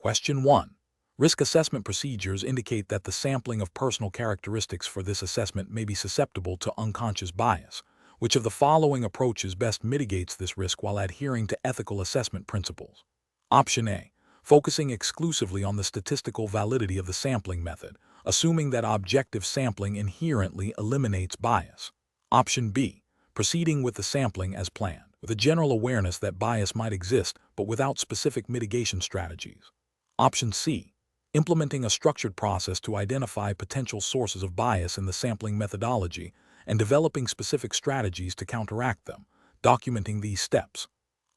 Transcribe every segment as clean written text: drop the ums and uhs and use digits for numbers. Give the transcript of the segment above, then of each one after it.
Question 1. Risk assessment procedures indicate that the sampling of personal characteristics for this assessment may be susceptible to unconscious bias. Which of the following approaches best mitigates this risk while adhering to ethical assessment principles? Option A. Focusing exclusively on the statistical validity of the sampling method, assuming that objective sampling inherently eliminates bias. Option B. Proceeding with the sampling as planned, with a general awareness that bias might exist but without specific mitigation strategies. Option C. Implementing a structured process to identify potential sources of bias in the sampling methodology and developing specific strategies to counteract them, documenting these steps.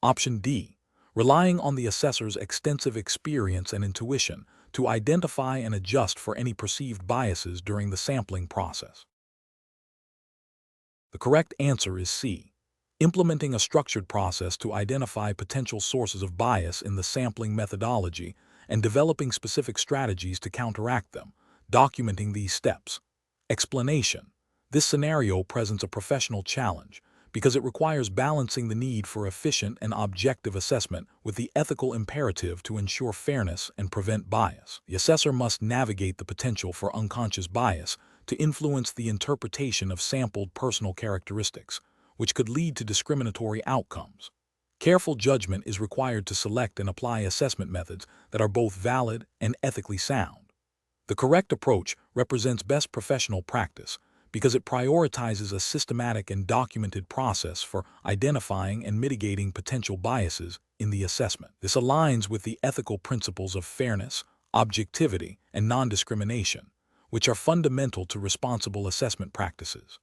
Option D. Relying on the assessor's extensive experience and intuition to identify and adjust for any perceived biases during the sampling process. The correct answer is C. Implementing a structured process to identify potential sources of bias in the sampling methodology and developing specific strategies to counteract them, documenting these steps. Explanation. This scenario presents a professional challenge because it requires balancing the need for efficient and objective assessment with the ethical imperative to ensure fairness and prevent bias. The assessor must navigate the potential for unconscious bias to influence the interpretation of sampled personal characteristics, which could lead to discriminatory outcomes. Careful judgment is required to select and apply assessment methods that are both valid and ethically sound. The correct approach represents best professional practice because it prioritizes a systematic and documented process for identifying and mitigating potential biases in the assessment. This aligns with the ethical principles of fairness, objectivity, and non-discrimination, which are fundamental to responsible assessment practices.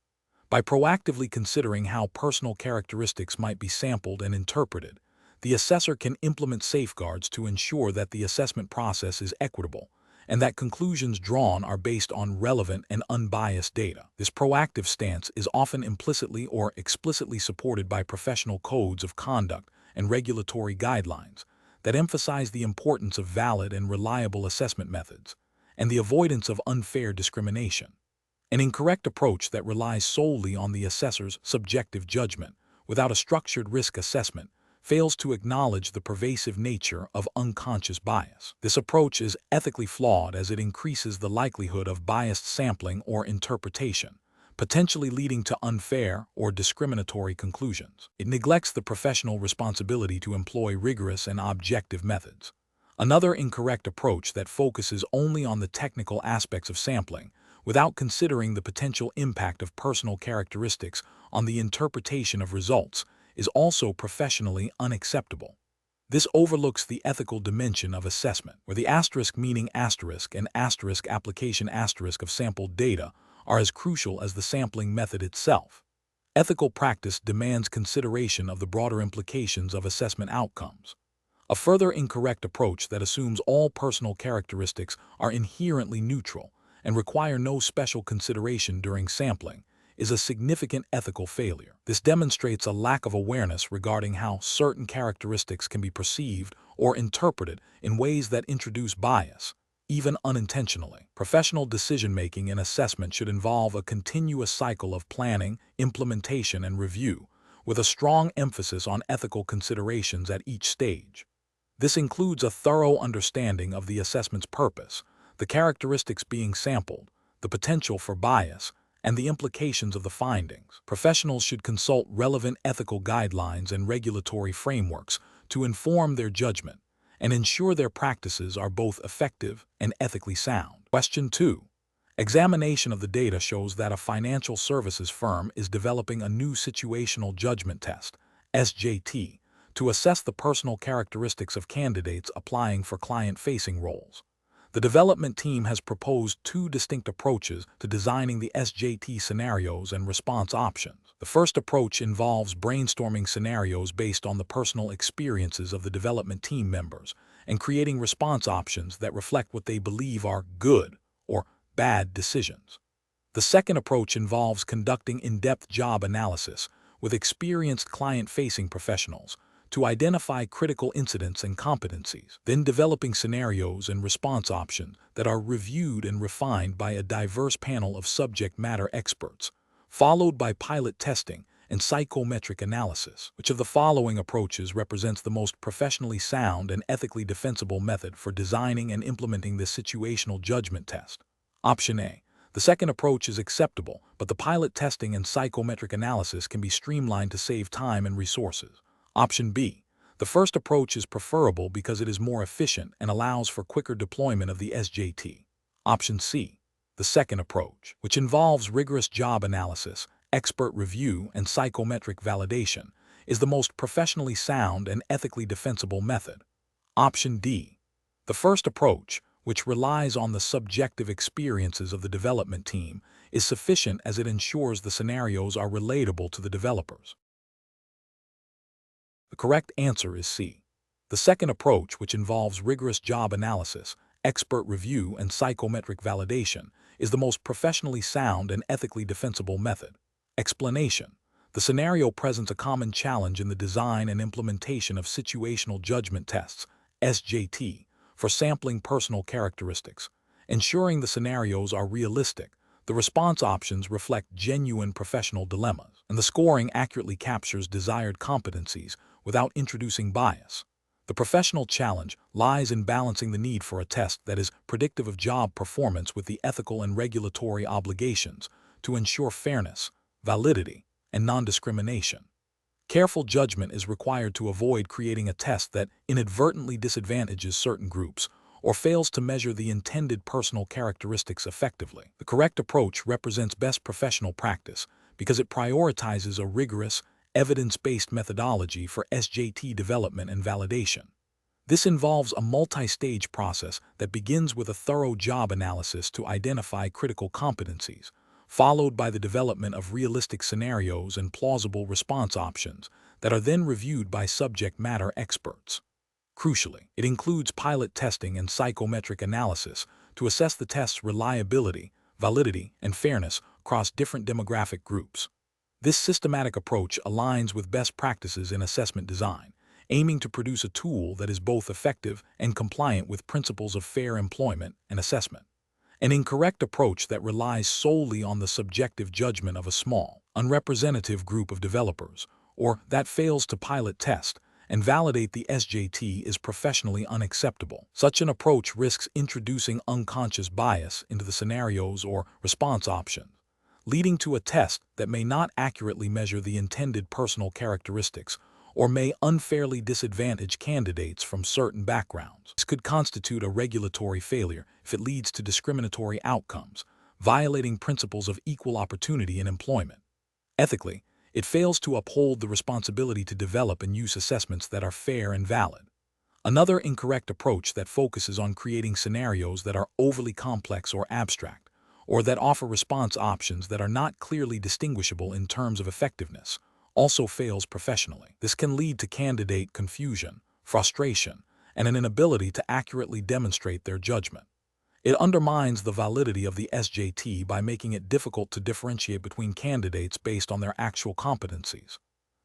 By proactively considering how personal characteristics might be sampled and interpreted, the assessor can implement safeguards to ensure that the assessment process is equitable and that conclusions drawn are based on relevant and unbiased data. This proactive stance is often implicitly or explicitly supported by professional codes of conduct and regulatory guidelines that emphasize the importance of valid and reliable assessment methods and the avoidance of unfair discrimination. An incorrect approach that relies solely on the assessor's subjective judgment without a structured risk assessment fails to acknowledge the pervasive nature of unconscious bias. This approach is ethically flawed as it increases the likelihood of biased sampling or interpretation, potentially leading to unfair or discriminatory conclusions. It neglects the professional responsibility to employ rigorous and objective methods. Another incorrect approach that focuses only on the technical aspects of sampling without considering the potential impact of personal characteristics on the interpretation of results is also professionally unacceptable. This overlooks the ethical dimension of assessment, where the asterisk meaning asterisk and asterisk application asterisk of sampled data are as crucial as the sampling method itself. Ethical practice demands consideration of the broader implications of assessment outcomes. A further incorrect approach that assumes all personal characteristics are inherently neutral and require no special consideration during sampling is a significant ethical failure. This demonstrates a lack of awareness regarding how certain characteristics can be perceived or interpreted in ways that introduce bias, even unintentionally. Professional decision-making in assessment should involve a continuous cycle of planning, implementation, and review, with a strong emphasis on ethical considerations at each stage. This includes a thorough understanding of the assessment's purpose, the characteristics being sampled, the potential for bias, and the implications of the findings. Professionals should consult relevant ethical guidelines and regulatory frameworks to inform their judgment and ensure their practices are both effective and ethically sound. Question 2. Examination of the data shows that a financial services firm is developing a new situational judgment test, SJT, to assess the personal characteristics of candidates applying for client-facing roles. The development team has proposed two distinct approaches to designing the SJT scenarios and response options. The first approach involves brainstorming scenarios based on the personal experiences of the development team members and creating response options that reflect what they believe are good or bad decisions. The second approach involves conducting in-depth job analysis with experienced client-facing professionals to identify critical incidents and competencies, then developing scenarios and response options that are reviewed and refined by a diverse panel of subject matter experts, followed by pilot testing and psychometric analysis. Which of the following approaches represents the most professionally sound and ethically defensible method for designing and implementing this situational judgment test? Option A. The second approach is acceptable, but the pilot testing and psychometric analysis can be streamlined to save time and resources. Option B. The first approach is preferable because it is more efficient and allows for quicker deployment of the SJT. Option C. The second approach, which involves rigorous job analysis, expert review, and psychometric validation, is the most professionally sound and ethically defensible method. Option D. The first approach, which relies on the subjective experiences of the development team, is sufficient as it ensures the scenarios are relatable to the developers. The correct answer is C. The second approach, which involves rigorous job analysis, expert review, and psychometric validation, is the most professionally sound and ethically defensible method. Explanation. The scenario presents a common challenge in the design and implementation of situational judgment tests, SJT, for sampling personal characteristics. Ensuring the scenarios are realistic, the response options reflect genuine professional dilemmas, and the scoring accurately captures desired competencies without introducing bias. The professional challenge lies in balancing the need for a test that is predictive of job performance with the ethical and regulatory obligations to ensure fairness, validity, and non-discrimination. Careful judgment is required to avoid creating a test that inadvertently disadvantages certain groups or fails to measure the intended personal characteristics effectively. The correct approach represents best professional practice because it prioritizes a rigorous, evidence-based methodology for SJT development and validation. This involves a multi-stage process that begins with a thorough job analysis to identify critical competencies, followed by the development of realistic scenarios and plausible response options that are then reviewed by subject matter experts. Crucially, it includes pilot testing and psychometric analysis to assess the test's reliability, validity, and fairness across different demographic groups. This systematic approach aligns with best practices in assessment design, aiming to produce a tool that is both effective and compliant with principles of fair employment and assessment. An incorrect approach that relies solely on the subjective judgment of a small, unrepresentative group of developers, or that fails to pilot test and validate the SJT is professionally unacceptable. Such an approach risks introducing unconscious bias into the scenarios or response options, leading to a test that may not accurately measure the intended personal characteristics or may unfairly disadvantage candidates from certain backgrounds. This could constitute a regulatory failure if it leads to discriminatory outcomes, violating principles of equal opportunity in employment. Ethically, it fails to uphold the responsibility to develop and use assessments that are fair and valid. Another incorrect approach that focuses on creating scenarios that are overly complex or abstract, or that offer response options that are not clearly distinguishable in terms of effectiveness, also fails professionally. This can lead to candidate confusion, frustration, and an inability to accurately demonstrate their judgment. It undermines the validity of the SJT by making it difficult to differentiate between candidates based on their actual competencies.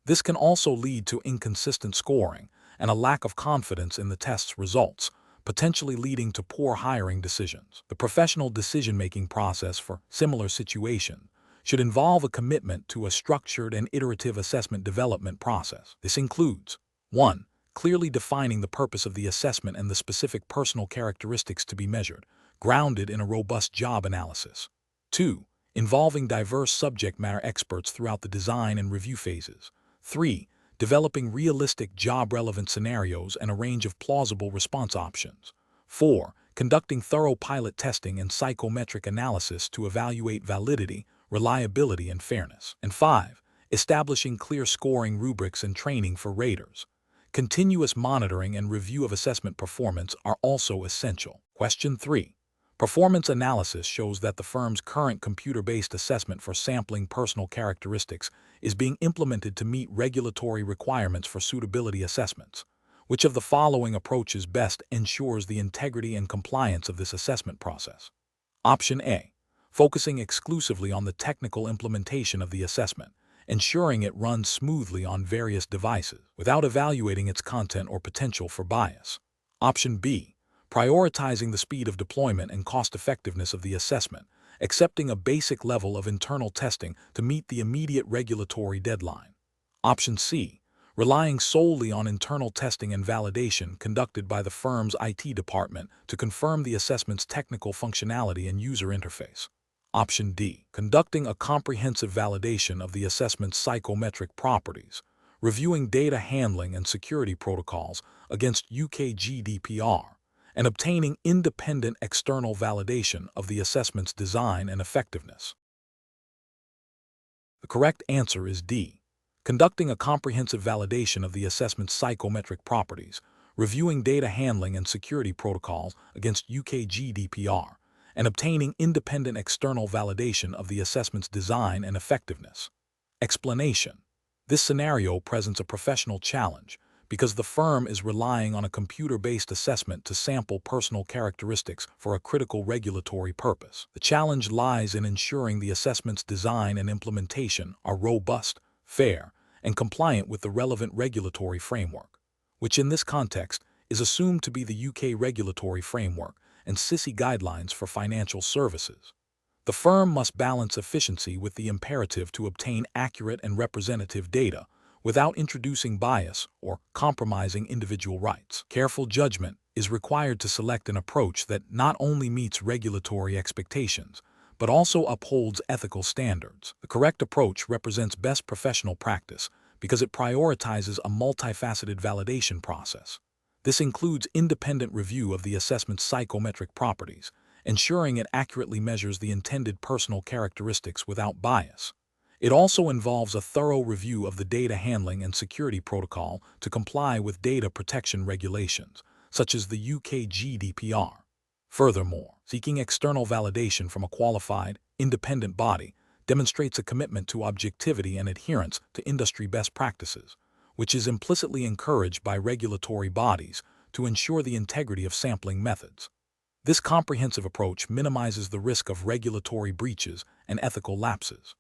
This can also lead to inconsistent scoring and a lack of confidence in the test's results, potentially leading to poor hiring decisions. The professional decision-making process for similar situations should involve a commitment to a structured and iterative assessment development process. This includes 1. Clearly defining the purpose of the assessment and the specific personal characteristics to be measured, grounded in a robust job analysis. 2. Involving diverse subject matter experts throughout the design and review phases. 3. Developing realistic job-relevant scenarios and a range of plausible response options. 4. Conducting thorough pilot testing and psychometric analysis to evaluate validity, reliability, and fairness. And 5. Establishing clear scoring rubrics and training for raters. Continuous monitoring and review of assessment performance are also essential. Question 3. Performance analysis shows that the firm's current computer-based assessment for sampling personal characteristics is being implemented to meet regulatory requirements for suitability assessments. Which of the following approaches best ensures the integrity and compliance of this assessment process? Option A. Focusing exclusively on the technical implementation of the assessment, ensuring it runs smoothly on various devices without evaluating its content or potential for bias. Option B. Prioritizing the speed of deployment and cost-effectiveness of the assessment accepting a basic level of internal testing to meet the immediate regulatory deadline. Option C, relying solely on internal testing and validation conducted by the firm's IT department to confirm the assessment's technical functionality and user interface. Option D, conducting a comprehensive validation of the assessment's psychometric properties, reviewing data handling and security protocols against UK GDPR, and obtaining independent external validation of the assessment's design and effectiveness. The correct answer is D, conducting a comprehensive validation of the assessment's psychometric properties, reviewing data handling and security protocols against UK GDPR, and obtaining independent external validation of the assessment's design and effectiveness. Explanation: this scenario presents a professional challenge because the firm is relying on a computer-based assessment to sample personal characteristics for a critical regulatory purpose. The challenge lies in ensuring the assessment's design and implementation are robust, fair, and compliant with the relevant regulatory framework, which in this context is assumed to be the UK regulatory framework and CISI guidelines for financial services. The firm must balance efficiency with the imperative to obtain accurate and representative data without introducing bias or compromising individual rights. Careful judgment is required to select an approach that not only meets regulatory expectations, but also upholds ethical standards. The correct approach represents best professional practice because it prioritizes a multifaceted validation process. This includes independent review of the assessment's psychometric properties, ensuring it accurately measures the intended personal characteristics without bias. It also involves a thorough review of the data handling and security protocol to comply with data protection regulations, such as the UK GDPR. Furthermore, seeking external validation from a qualified, independent body demonstrates a commitment to objectivity and adherence to industry best practices, which is implicitly encouraged by regulatory bodies to ensure the integrity of sampling methods. This comprehensive approach minimizes the risk of regulatory breaches and ethical lapses.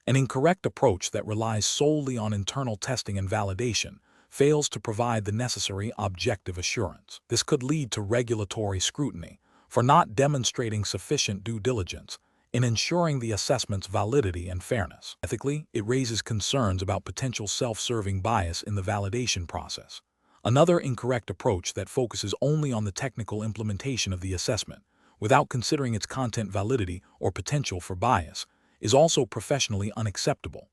An incorrect approach that relies solely on internal testing and validation fails to provide the necessary objective assurance. This could lead to regulatory scrutiny for not demonstrating sufficient due diligence in ensuring the assessment's validity and fairness. Ethically, it raises concerns about potential self-serving bias in the validation process. Another incorrect approach that focuses only on the technical implementation of the assessment, without considering its content validity or potential for bias, is also professionally unacceptable.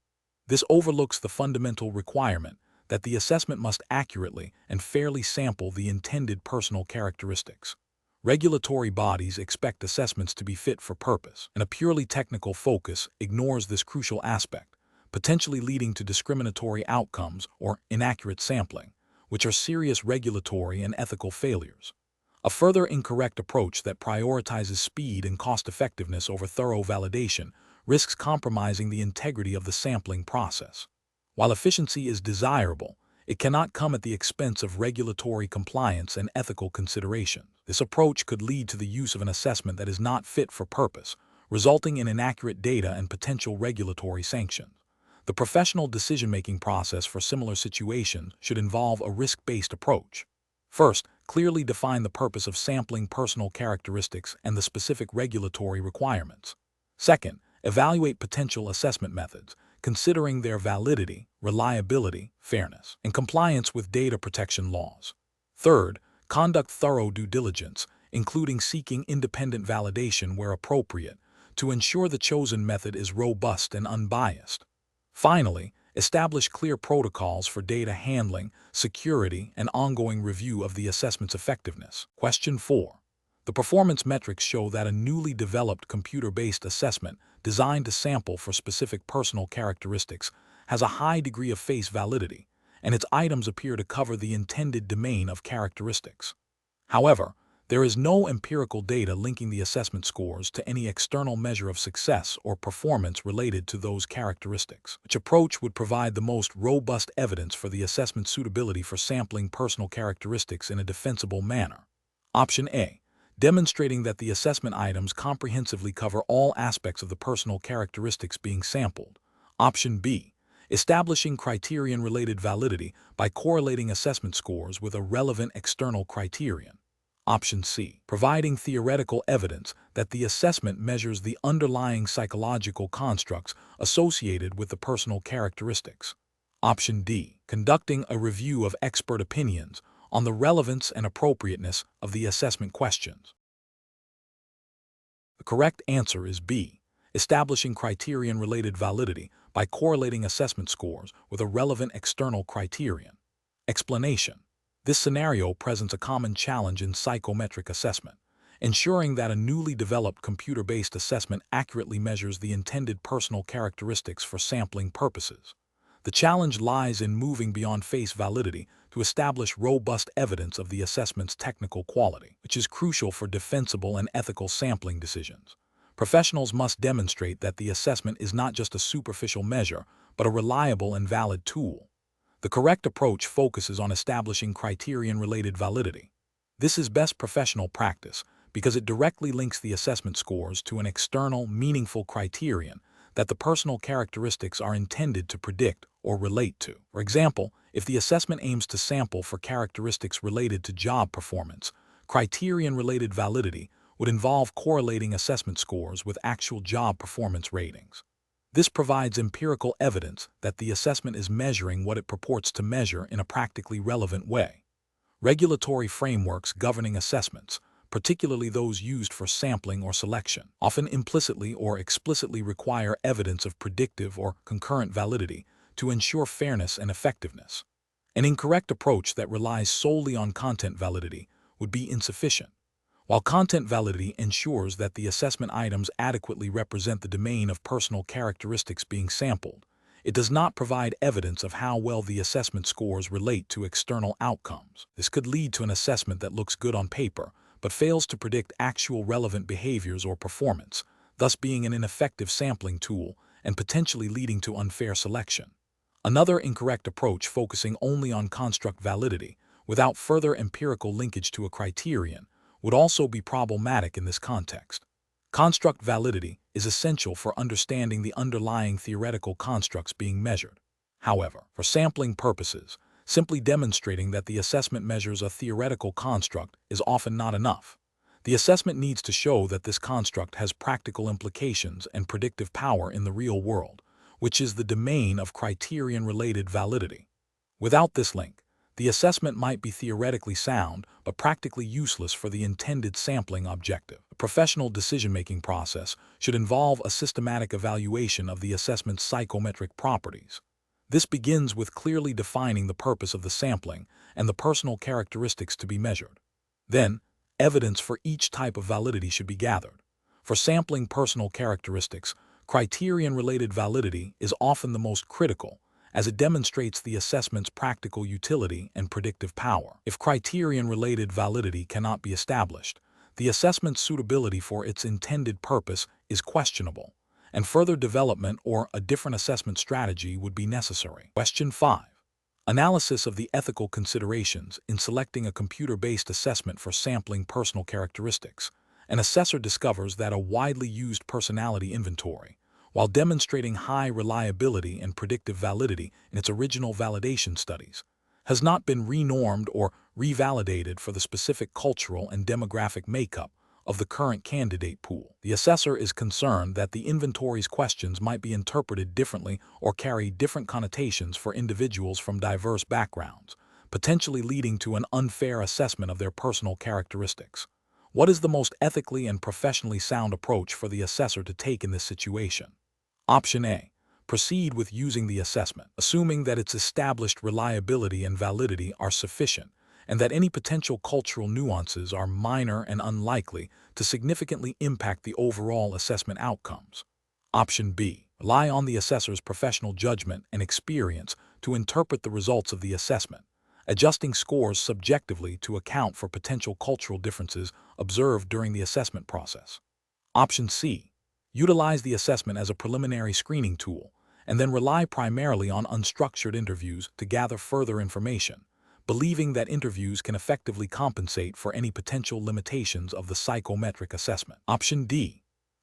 This overlooks the fundamental requirement that the assessment must accurately and fairly sample the intended personal characteristics. Regulatory bodies expect assessments to be fit for purpose, and a purely technical focus ignores this crucial aspect, potentially leading to discriminatory outcomes or inaccurate sampling, which are serious regulatory and ethical failures. A further incorrect approach that prioritizes speed and cost-effectiveness over thorough validation risks compromising the integrity of the sampling process. While efficiency is desirable, it cannot come at the expense of regulatory compliance and ethical considerations. This approach could lead to the use of an assessment that is not fit for purpose, resulting in inaccurate data and potential regulatory sanctions. The professional decision-making process for similar situations should involve a risk-based approach. First, clearly define the purpose of sampling personal characteristics and the specific regulatory requirements. Second, evaluate potential assessment methods, considering their validity, reliability, fairness, and compliance with data protection laws. Third, conduct thorough due diligence, including seeking independent validation where appropriate, to ensure the chosen method is robust and unbiased. Finally, establish clear protocols for data handling, security, and ongoing review of the assessment's effectiveness. Question 4. The performance metrics show that a newly developed computer-based assessment designed to sample for specific personal characteristics has a high degree of face validity, and its items appear to cover the intended domain of characteristics. However, there is no empirical data linking the assessment scores to any external measure of success or performance related to those characteristics. Which approach would provide the most robust evidence for the assessment's suitability for sampling personal characteristics in a defensible manner? Option A, demonstrating that the assessment items comprehensively cover all aspects of the personal characteristics being sampled. Option B, establishing criterion-related validity by correlating assessment scores with a relevant external criterion. Option C. Providing theoretical evidence that the assessment measures the underlying psychological constructs associated with the personal characteristics. Option D. Conducting a review of expert opinions on the relevance and appropriateness of the assessment questions. The correct answer is B. Establishing criterion-related validity by correlating assessment scores with a relevant external criterion. Explanation. This scenario presents a common challenge in psychometric assessment, ensuring that a newly developed computer-based assessment accurately measures the intended personal characteristics for sampling purposes. The challenge lies in moving beyond face validity to establish robust evidence of the assessment's technical quality, which is crucial for defensible and ethical sampling decisions. Professionals must demonstrate that the assessment is not just a superficial measure, but a reliable and valid tool. The correct approach focuses on establishing criterion-related validity. This is best professional practice because it directly links the assessment scores to an external, meaningful criterion that the personal characteristics are intended to predict or relate to. For example, if the assessment aims to sample for characteristics related to job performance, criterion-related validity would involve correlating assessment scores with actual job performance ratings. This provides empirical evidence that the assessment is measuring what it purports to measure in a practically relevant way. Regulatory frameworks governing assessments, particularly those used for sampling or selection, often implicitly or explicitly require evidence of predictive or concurrent validity to ensure fairness and effectiveness. An incorrect approach that relies solely on content validity would be insufficient. While content validity ensures that the assessment items adequately represent the domain of personal characteristics being sampled, it does not provide evidence of how well the assessment scores relate to external outcomes. This could lead to an assessment that looks good on paper, but fails to predict actual relevant behaviors or performance, thus being an ineffective sampling tool and potentially leading to unfair selection. Another incorrect approach focusing only on construct validity, without further empirical linkage to a criterion, would also be problematic in this context. Construct validity is essential for understanding the underlying theoretical constructs being measured. However, for sampling purposes, simply demonstrating that the assessment measures a theoretical construct is often not enough. The assessment needs to show that this construct has practical implications and predictive power in the real world, which is the domain of criterion-related validity. Without this link, the assessment might be theoretically sound, but practically useless for the intended sampling objective. A professional decision-making process should involve a systematic evaluation of the assessment's psychometric properties. This begins with clearly defining the purpose of the sampling and the personal characteristics to be measured. Then, evidence for each type of validity should be gathered. For sampling personal characteristics, criterion-related validity is often the most critical, as it demonstrates the assessment's practical utility and predictive power. If criterion-related validity cannot be established, the assessment's suitability for its intended purpose is questionable, and further development or a different assessment strategy would be necessary. Question 5. Analysis of the ethical considerations in selecting a computer-based assessment for sampling personal characteristics. An assessor discovers that a widely used personality inventory, while demonstrating high reliability and predictive validity in its original validation studies, has not been renormed or revalidated for the specific cultural and demographic makeup of the current candidate pool. The assessor is concerned that the inventory's questions might be interpreted differently or carry different connotations for individuals from diverse backgrounds, potentially leading to an unfair assessment of their personal characteristics. What is the most ethically and professionally sound approach for the assessor to take in this situation? Option A. Proceed with using the assessment, assuming that its established reliability and validity are sufficient, and that any potential cultural nuances are minor and unlikely to significantly impact the overall assessment outcomes. Option B. Rely on the assessor's professional judgment and experience to interpret the results of the assessment, adjusting scores subjectively to account for potential cultural differences observed during the assessment process. Option C. Utilize the assessment as a preliminary screening tool, and then rely primarily on unstructured interviews to gather further information, believing that interviews can effectively compensate for any potential limitations of the psychometric assessment. Option D.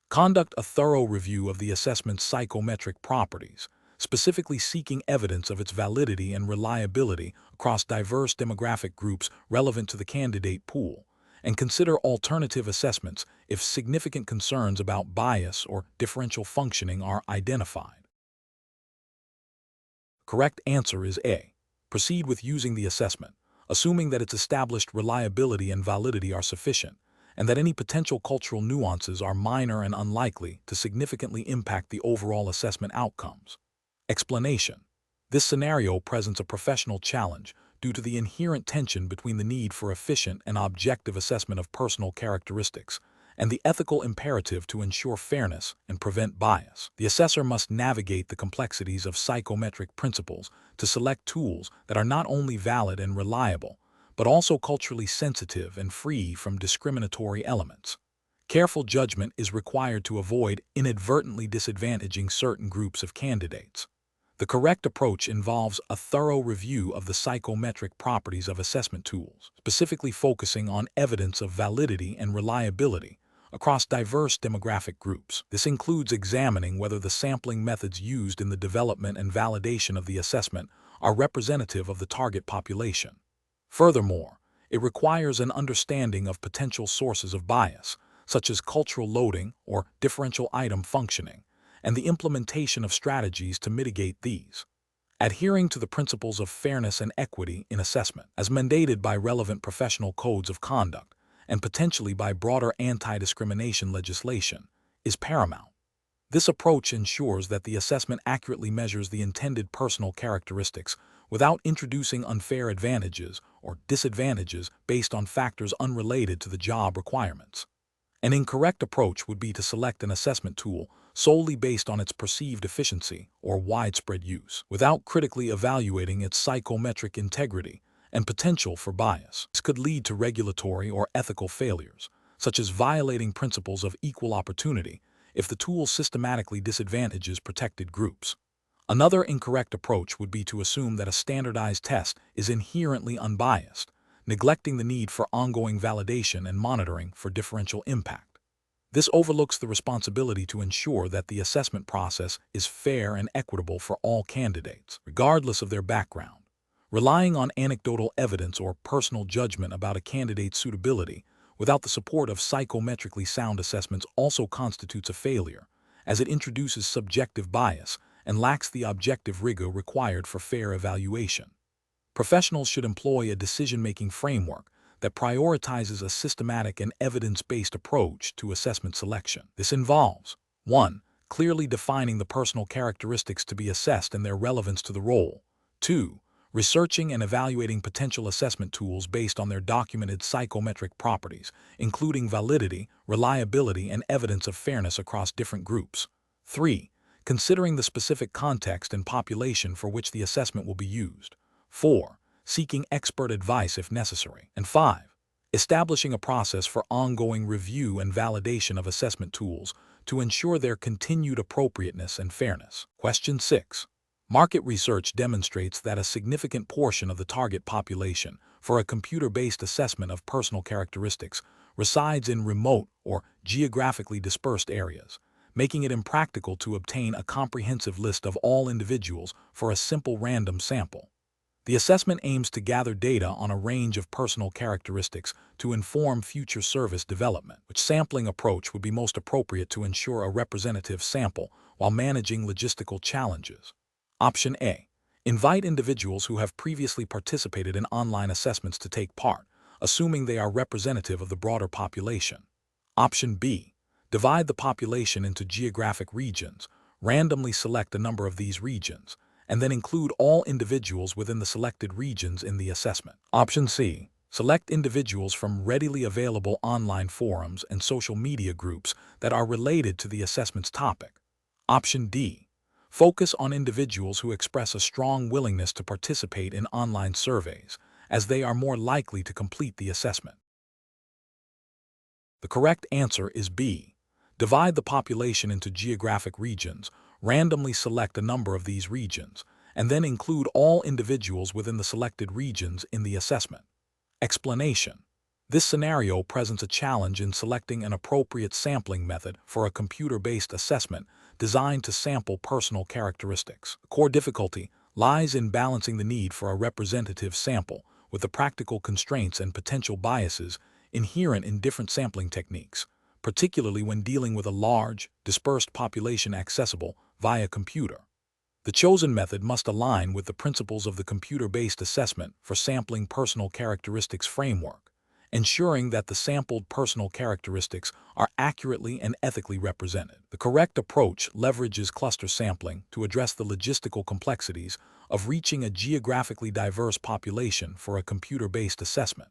Conduct a thorough review of the assessment's psychometric properties, specifically seeking evidence of its validity and reliability across diverse demographic groups relevant to the candidate pool, and consider alternative assessments if significant concerns about bias or differential functioning are identified. Correct answer is A. Proceed with using the assessment, assuming that its established reliability and validity are sufficient, and that any potential cultural nuances are minor and unlikely to significantly impact the overall assessment outcomes. Explanation. This scenario presents a professional challenge due to the inherent tension between the need for efficient and objective assessment of personal characteristics and the ethical imperative to ensure fairness and prevent bias. The assessor must navigate the complexities of psychometric principles to select tools that are not only valid and reliable, but also culturally sensitive and free from discriminatory elements. Careful judgment is required to avoid inadvertently disadvantaging certain groups of candidates. The correct approach involves a thorough review of the psychometric properties of assessment tools, specifically focusing on evidence of validity and reliability across diverse demographic groups. This includes examining whether the sampling methods used in the development and validation of the assessment are representative of the target population. Furthermore, it requires an understanding of potential sources of bias, such as cultural loading or differential item functioning, and the implementation of strategies to mitigate these. Adhering to the principles of fairness and equity in assessment, as mandated by relevant professional codes of conduct and potentially by broader anti-discrimination legislation, is paramount. This approach ensures that the assessment accurately measures the intended personal characteristics without introducing unfair advantages or disadvantages based on factors unrelated to the job requirements. An incorrect approach would be to select an assessment tool solely based on its perceived efficiency or widespread use, without critically evaluating its psychometric integrity and potential for bias. This could lead to regulatory or ethical failures, such as violating principles of equal opportunity if the tool systematically disadvantages protected groups. Another incorrect approach would be to assume that a standardized test is inherently unbiased, neglecting the need for ongoing validation and monitoring for differential impact. This overlooks the responsibility to ensure that the assessment process is fair and equitable for all candidates, regardless of their background. Relying on anecdotal evidence or personal judgment about a candidate's suitability without the support of psychometrically sound assessments also constitutes a failure, as it introduces subjective bias and lacks the objective rigor required for fair evaluation. Professionals should employ a decision-making framework that prioritizes a systematic and evidence-based approach to assessment selection. This involves 1. Clearly defining the personal characteristics to be assessed and their relevance to the role. 2. Researching and evaluating potential assessment tools based on their documented psychometric properties, including validity, reliability, and evidence of fairness across different groups. 3. Considering the specific context and population for which the assessment will be used. 4. Seeking expert advice if necessary. And 5. Establishing a process for ongoing review and validation of assessment tools to ensure their continued appropriateness and fairness. Question 6. Market research demonstrates that a significant portion of the target population for a computer-based assessment of personal characteristics resides in remote or geographically dispersed areas, making it impractical to obtain a comprehensive list of all individuals for a simple random sample. The assessment aims to gather data on a range of personal characteristics to inform future service development. Which sampling approach would be most appropriate to ensure a representative sample while managing logistical challenges? Option A. Invite individuals who have previously participated in online assessments to take part, assuming they are representative of the broader population. Option B. Divide the population into geographic regions, randomly select a number of these regions, and then include all individuals within the selected regions in the assessment. Option C. Select individuals from readily available online forums and social media groups that are related to the assessment's topic. Option D. Focus on individuals who express a strong willingness to participate in online surveys, as they are more likely to complete the assessment. The correct answer is B. Divide the population into geographic regions, randomly select a number of these regions, and then include all individuals within the selected regions in the assessment. Explanation. This scenario presents a challenge in selecting an appropriate sampling method for a computer-based assessment designed to sample personal characteristics. The core difficulty lies in balancing the need for a representative sample with the practical constraints and potential biases inherent in different sampling techniques, particularly when dealing with a large, dispersed population accessible via computer. The chosen method must align with the principles of the computer-based assessment for sampling personal characteristics framework, ensuring that the sampled personal characteristics are accurately and ethically represented. The correct approach leverages cluster sampling to address the logistical complexities of reaching a geographically diverse population for a computer-based assessment.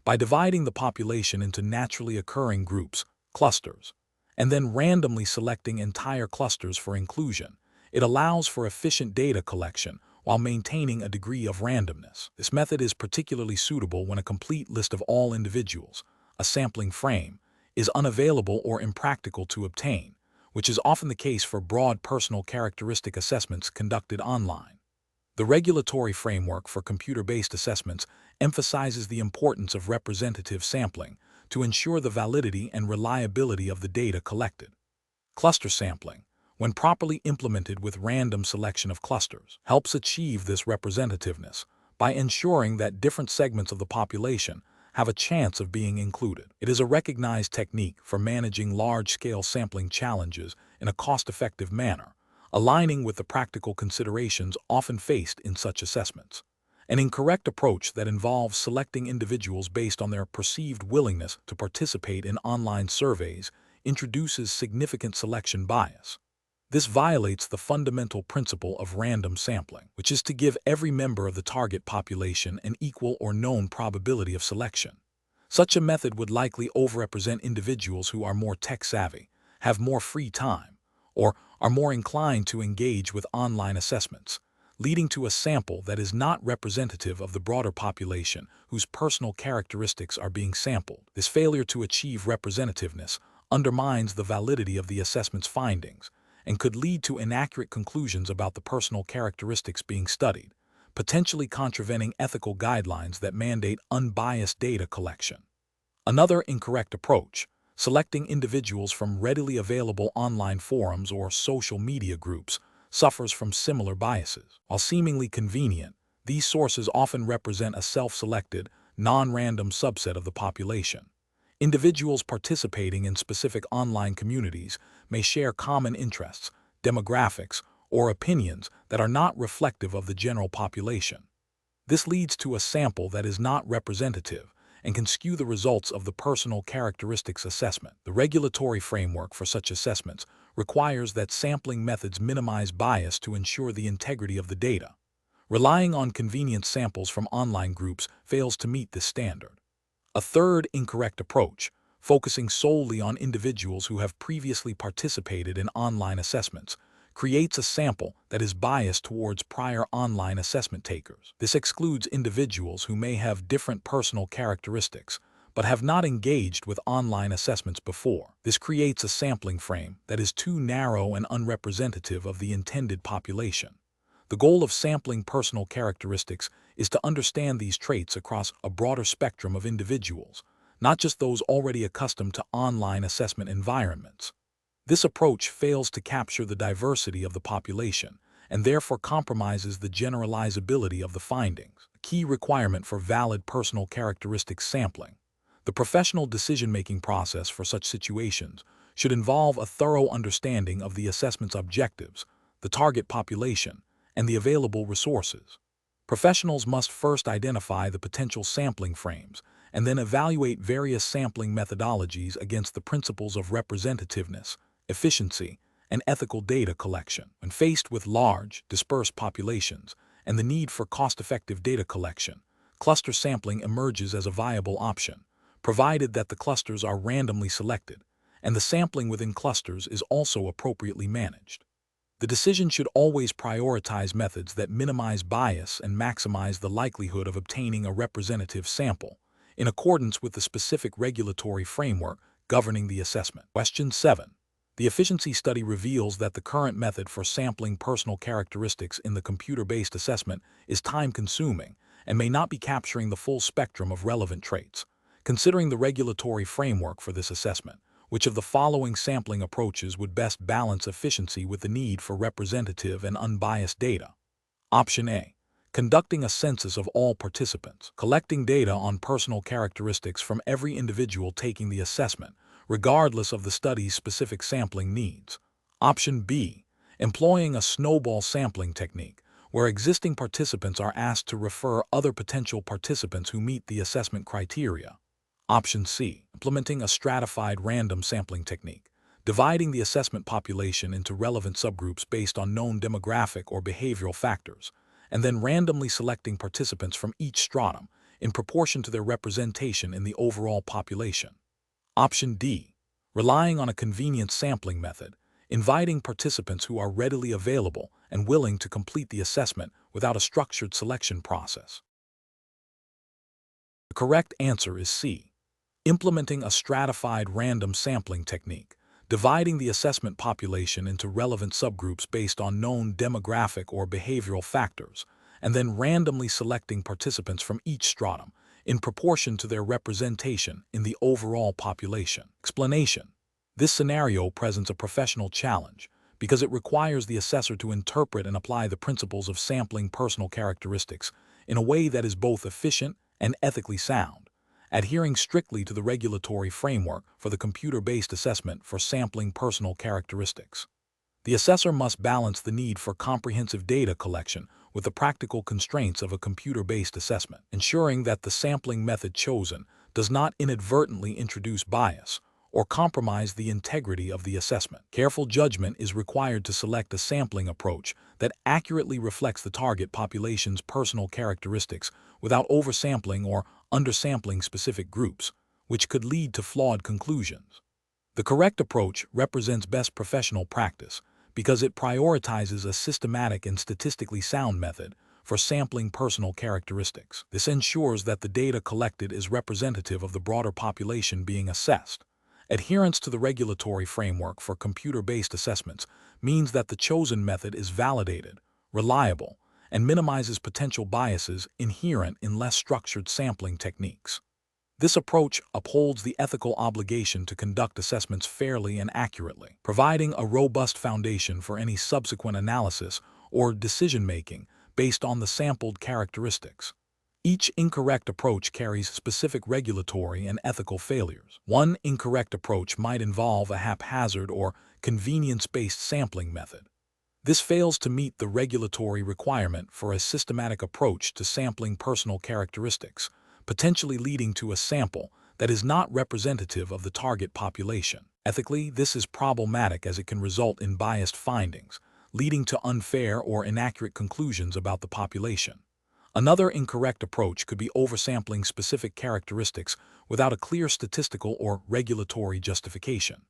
By dividing the population into naturally occurring groups, clusters, and then randomly selecting entire clusters for inclusion, it allows for efficient data collection while maintaining a degree of randomness. This method is particularly suitable when a complete list of all individuals, a sampling frame, is unavailable or impractical to obtain, which is often the case for broad personal characteristic assessments conducted online. The regulatory framework for computer-based assessments emphasizes the importance of representative sampling to ensure the validity and reliability of the data collected. Cluster sampling, when properly implemented with random selection of clusters, helps achieve this representativeness by ensuring that different segments of the population have a chance of being included. It is a recognized technique for managing large-scale sampling challenges in a cost-effective manner, aligning with the practical considerations often faced in such assessments. An incorrect approach that involves selecting individuals based on their perceived willingness to participate in online surveys introduces significant selection bias. This violates the fundamental principle of random sampling, which is to give every member of the target population an equal or known probability of selection. Such a method would likely overrepresent individuals who are more tech-savvy, have more free time, or are more inclined to engage with online assessments, leading to a sample that is not representative of the broader population whose personal characteristics are being sampled. This failure to achieve representativeness undermines the validity of the assessment's findings and could lead to inaccurate conclusions about the personal characteristics being studied, potentially contravening ethical guidelines that mandate unbiased data collection. Another incorrect approach, selecting individuals from readily available online forums or social media groups, suffers from similar biases. While seemingly convenient, these sources often represent a self-selected, non-random subset of the population. Individuals participating in specific online communities may share common interests, demographics, or opinions that are not reflective of the general population. This leads to a sample that is not representative and can skew the results of the personal characteristics assessment. The regulatory framework for such assessments requires that sampling methods minimize bias to ensure the integrity of the data. Relying on convenient samples from online groups fails to meet this standard. A third incorrect approach, focusing solely on individuals who have previously participated in online assessments, creates a sample that is biased towards prior online assessment takers. This excludes individuals who may have different personal characteristics, but have not engaged with online assessments before. This creates a sampling frame that is too narrow and unrepresentative of the intended population. The goal of sampling personal characteristics is to understand these traits across a broader spectrum of individuals, not just those already accustomed to online assessment environments. This approach fails to capture the diversity of the population and therefore compromises the generalizability of the findings, a key requirement for valid personal characteristics sampling. The professional decision-making process for such situations should involve a thorough understanding of the assessment's objectives, the target population, and the available resources. Professionals must first identify the potential sampling frames and then evaluate various sampling methodologies against the principles of representativeness, efficiency, and ethical data collection. When faced with large, dispersed populations and the need for cost-effective data collection, cluster sampling emerges as a viable option, provided that the clusters are randomly selected and the sampling within clusters is also appropriately managed. The decision should always prioritize methods that minimize bias and maximize the likelihood of obtaining a representative sample, in accordance with the specific regulatory framework governing the assessment. Question 7. The efficiency study reveals that the current method for sampling personal characteristics in the computer-based assessment is time-consuming and may not be capturing the full spectrum of relevant traits. Considering the regulatory framework for this assessment, which of the following sampling approaches would best balance efficiency with the need for representative and unbiased data? Option A. conducting a census of all participants, collecting data on personal characteristics from every individual taking the assessment, regardless of the study's specific sampling needs. Option B, employing a snowball sampling technique, where existing participants are asked to refer other potential participants who meet the assessment criteria. Option C, implementing a stratified random sampling technique, dividing the assessment population into relevant subgroups based on known demographic or behavioral factors, and then randomly selecting participants from each stratum in proportion to their representation in the overall population. Option D, relying on a convenient sampling method, inviting participants who are readily available and willing to complete the assessment without a structured selection process. The correct answer is C, implementing a stratified random sampling technique, dividing the assessment population into relevant subgroups based on known demographic or behavioral factors, and then randomly selecting participants from each stratum in proportion to their representation in the overall population. Explanation: this scenario presents a professional challenge because it requires the assessor to interpret and apply the principles of sampling personal characteristics in a way that is both efficient and ethically sound, adhering strictly to the regulatory framework for the computer-based assessment for sampling personal characteristics. The assessor must balance the need for comprehensive data collection with the practical constraints of a computer-based assessment, ensuring that the sampling method chosen does not inadvertently introduce bias or compromise the integrity of the assessment. Careful judgment is required to select a sampling approach that accurately reflects the target population's personal characteristics without oversampling or undersampling specific groups, which could lead to flawed conclusions. The correct approach represents best professional practice because it prioritizes a systematic and statistically sound method for sampling personal characteristics. This ensures that the data collected is representative of the broader population being assessed. Adherence to the regulatory framework for computer-based assessments means that the chosen method is validated, reliable, and minimizes potential biases inherent in less structured sampling techniques. This approach upholds the ethical obligation to conduct assessments fairly and accurately, providing a robust foundation for any subsequent analysis or decision-making based on the sampled characteristics. Each incorrect approach carries specific regulatory and ethical failures. One incorrect approach might involve a haphazard or convenience-based sampling method. This fails to meet the regulatory requirement for a systematic approach to sampling personal characteristics, potentially leading to a sample that is not representative of the target population. Ethically, this is problematic as it can result in biased findings, leading to unfair or inaccurate conclusions about the population. Another incorrect approach could be oversampling specific characteristics without a clear statistical or regulatory justification.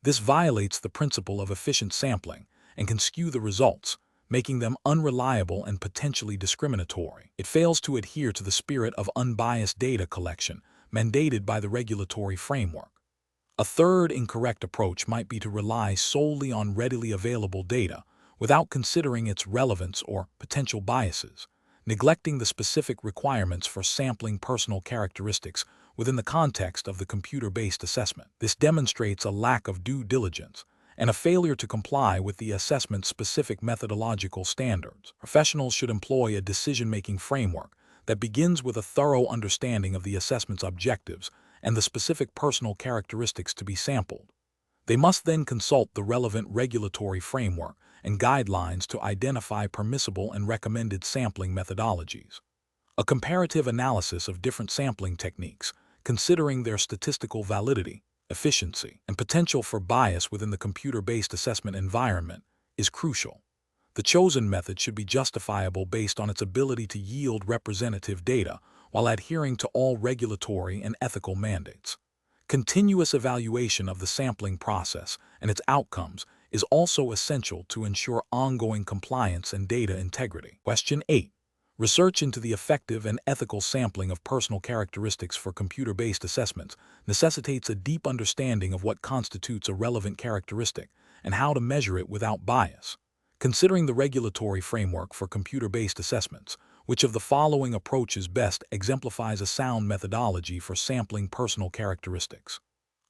This violates the principle of efficient sampling and can skew the results, making them unreliable and potentially discriminatory. It fails to adhere to the spirit of unbiased data collection mandated by the regulatory framework. A third incorrect approach might be to rely solely on readily available data without considering its relevance or potential biases, neglecting the specific requirements for sampling personal characteristics within the context of the computer-based assessment. This demonstrates a lack of due diligence and a failure to comply with the assessment's specific methodological standards. Professionals should employ a decision-making framework that begins with a thorough understanding of the assessment's objectives and the specific personal characteristics to be sampled. They must then consult the relevant regulatory framework and guidelines to identify permissible and recommended sampling methodologies. A comparative analysis of different sampling techniques, considering their statistical validity, efficiency, and potential for bias within the computer-based assessment environment, is crucial. The chosen method should be justifiable based on its ability to yield representative data while adhering to all regulatory and ethical mandates. Continuous evaluation of the sampling process and its outcomes is also essential to ensure ongoing compliance and data integrity. Question 8. Research into the effective and ethical sampling of personal characteristics for computer-based assessments necessitates a deep understanding of what constitutes a relevant characteristic and how to measure it without bias. Considering the regulatory framework for computer-based assessments, which of the following approaches best exemplifies a sound methodology for sampling personal characteristics?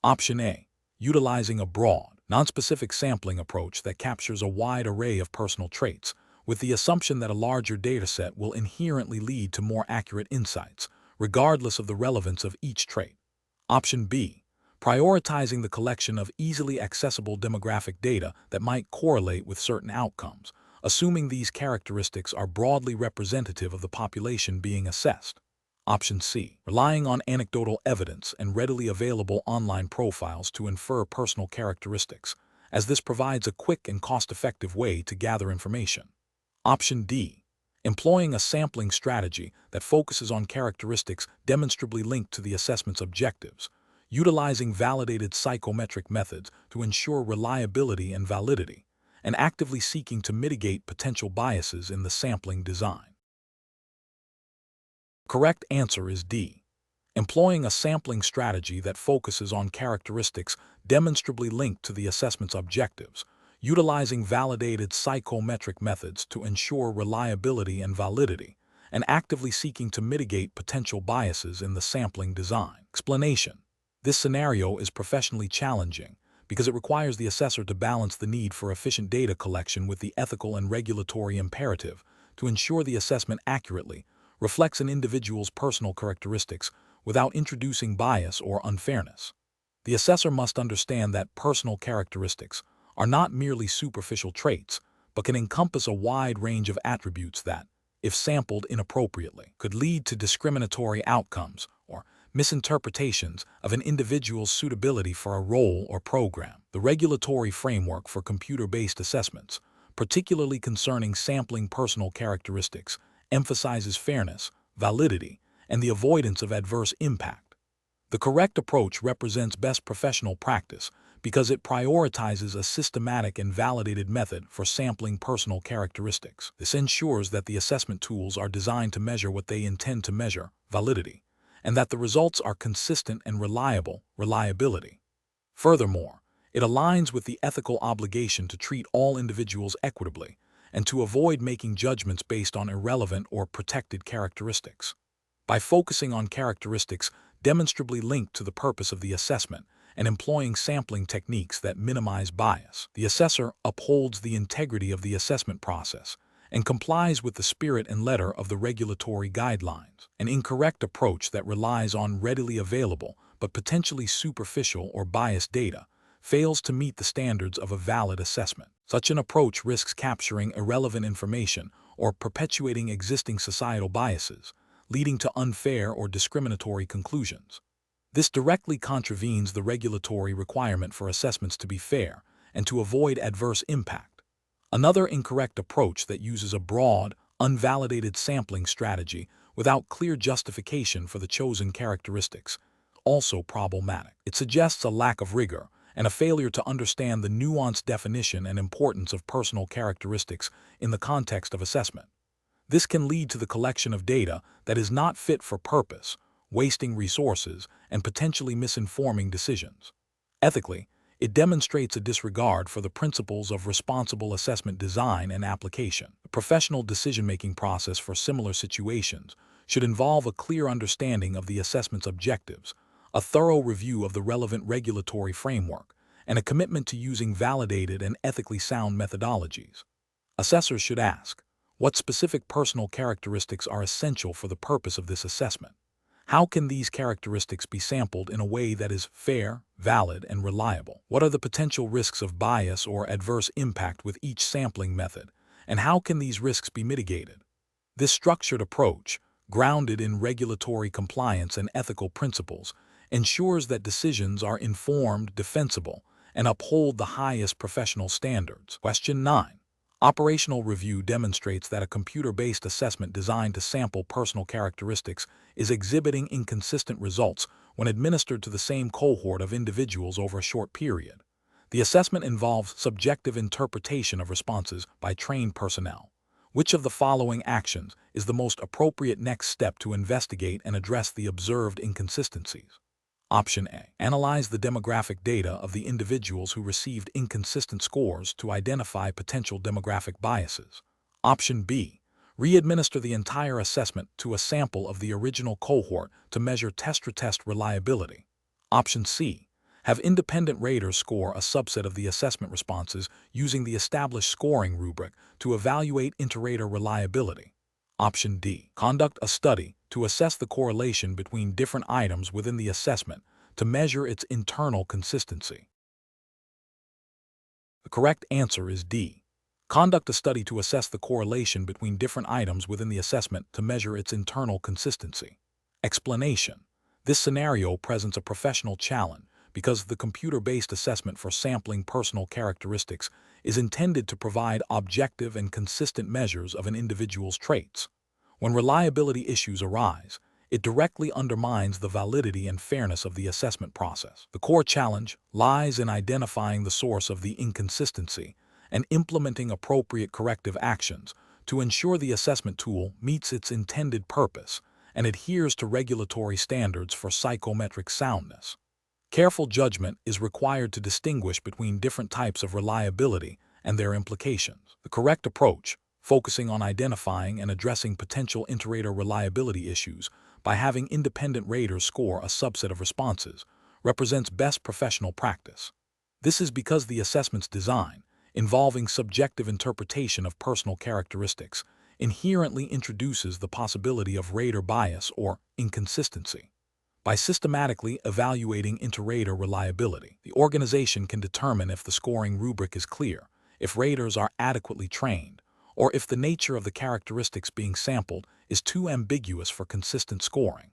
Option A. Utilizing a broad, nonspecific sampling approach that captures a wide array of personal traits, with the assumption that a larger dataset will inherently lead to more accurate insights, regardless of the relevance of each trait. Option B, prioritizing the collection of easily accessible demographic data that might correlate with certain outcomes, assuming these characteristics are broadly representative of the population being assessed. Option C, relying on anecdotal evidence and readily available online profiles to infer personal characteristics, as this provides a quick and cost-effective way to gather information. Option D, employing a sampling strategy that focuses on characteristics demonstrably linked to the assessment's objectives, utilizing validated psychometric methods to ensure reliability and validity, and actively seeking to mitigate potential biases in the sampling design. Correct answer is D, employing a sampling strategy that focuses on characteristics demonstrably linked to the assessment's objectives, utilizing validated psychometric methods to ensure reliability and validity, and actively seeking to mitigate potential biases in the sampling design. Explanation: this scenario is professionally challenging because it requires the assessor to balance the need for efficient data collection with the ethical and regulatory imperative to ensure the assessment accurately reflects an individual's personal characteristics without introducing bias or unfairness. The assessor must understand that personal characteristics are not merely superficial traits, but can encompass a wide range of attributes that, if sampled inappropriately, could lead to discriminatory outcomes or misinterpretations of an individual's suitability for a role or program. The regulatory framework for computer-based assessments, particularly concerning sampling personal characteristics, emphasizes fairness, validity, and the avoidance of adverse impact. The correct approach represents best professional practice because it prioritizes a systematic and validated method for sampling personal characteristics. This ensures that the assessment tools are designed to measure what they intend to measure, validity, and that the results are consistent and reliability. Furthermore, it aligns with the ethical obligation to treat all individuals equitably and to avoid making judgments based on irrelevant or protected characteristics. By focusing on characteristics demonstrably linked to the purpose of the assessment and employing sampling techniques that minimize bias, the assessor upholds the integrity of the assessment process and complies with the spirit and letter of the regulatory guidelines. An incorrect approach that relies on readily available but potentially superficial or biased data fails to meet the standards of a valid assessment. Such an approach risks capturing irrelevant information or perpetuating existing societal biases, leading to unfair or discriminatory conclusions. This directly contravenes the regulatory requirement for assessments to be fair and to avoid adverse impact. Another incorrect approach that uses a broad, unvalidated sampling strategy without clear justification for the chosen characteristics, also problematic. It suggests a lack of rigor and a failure to understand the nuanced definition and importance of personal characteristics in the context of assessment. This can lead to the collection of data that is not fit for purpose, wasting resources, and potentially misinforming decisions. Ethically, it demonstrates a disregard for the principles of responsible assessment design and application. The professional decision-making process for similar situations should involve a clear understanding of the assessment's objectives, a thorough review of the relevant regulatory framework, and a commitment to using validated and ethically sound methodologies. Assessors should ask, what specific personal characteristics are essential for the purpose of this assessment? How can these characteristics be sampled in a way that is fair, valid, and reliable? What are the potential risks of bias or adverse impact with each sampling method, and how can these risks be mitigated? This structured approach, grounded in regulatory compliance and ethical principles, ensures that decisions are informed, defensible, and uphold the highest professional standards. Question 9. Operational review demonstrates that a computer-based assessment designed to sample personal characteristics is exhibiting inconsistent results when administered to the same cohort of individuals over a short period. The assessment involves subjective interpretation of responses by trained personnel. Which of the following actions is the most appropriate next step to investigate and address the observed inconsistencies? Option A. Analyze the demographic data of the individuals who received inconsistent scores to identify potential demographic biases. Option B. Re-administer the entire assessment to a sample of the original cohort to measure test-retest reliability. Option C. Have independent raters score a subset of the assessment responses using the established scoring rubric to evaluate inter-rater reliability. Option D. Conduct a study to assess the correlation between different items within the assessment to measure its internal consistency. The correct answer is D. Conduct a study to assess the correlation between different items within the assessment to measure its internal consistency. Explanation. This scenario presents a professional challenge because the computer-based assessment for sampling personal characteristics is intended to provide objective and consistent measures of an individual's traits. When reliability issues arise, it directly undermines the validity and fairness of the assessment process. The core challenge lies in identifying the source of the inconsistency and implementing appropriate corrective actions to ensure the assessment tool meets its intended purpose and adheres to regulatory standards for psychometric soundness. Careful judgment is required to distinguish between different types of reliability and their implications. The correct approach, focusing on identifying and addressing potential inter-rater reliability issues by having independent raters score a subset of responses, represents best professional practice. This is because the assessment's design, involving subjective interpretation of personal characteristics, inherently introduces the possibility of rater bias or inconsistency. By systematically evaluating inter-rater reliability, the organization can determine if the scoring rubric is clear, if raters are adequately trained, or if the nature of the characteristics being sampled is too ambiguous for consistent scoring.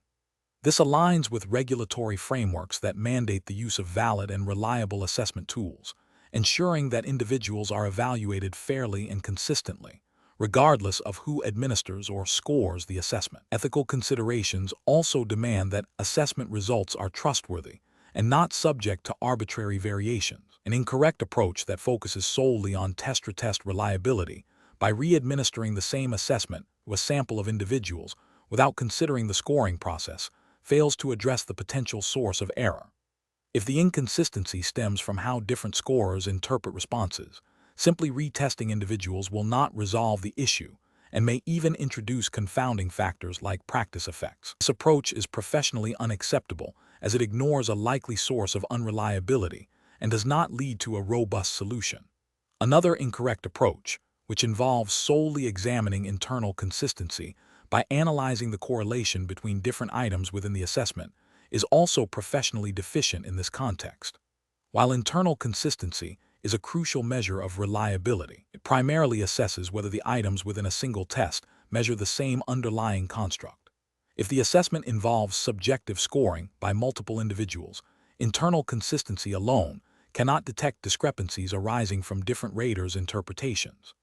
This aligns with regulatory frameworks that mandate the use of valid and reliable assessment tools, ensuring that individuals are evaluated fairly and consistently, regardless of who administers or scores the assessment. Ethical considerations also demand that assessment results are trustworthy and not subject to arbitrary variations. An incorrect approach that focuses solely on test-retest reliability by re-administering the same assessment to a sample of individuals without considering the scoring process fails to address the potential source of error. If the inconsistency stems from how different scorers interpret responses, simply retesting individuals will not resolve the issue and may even introduce confounding factors like practice effects. This approach is professionally unacceptable as it ignores a likely source of unreliability and does not lead to a robust solution. Another incorrect approach, which involves solely examining internal consistency by analyzing the correlation between different items within the assessment, is also professionally deficient in this context. While internal consistency is a crucial measure of reliability, it primarily assesses whether the items within a single test measure the same underlying construct. If the assessment involves subjective scoring by multiple individuals, internal consistency alone cannot detect discrepancies arising from different raters' interpretations.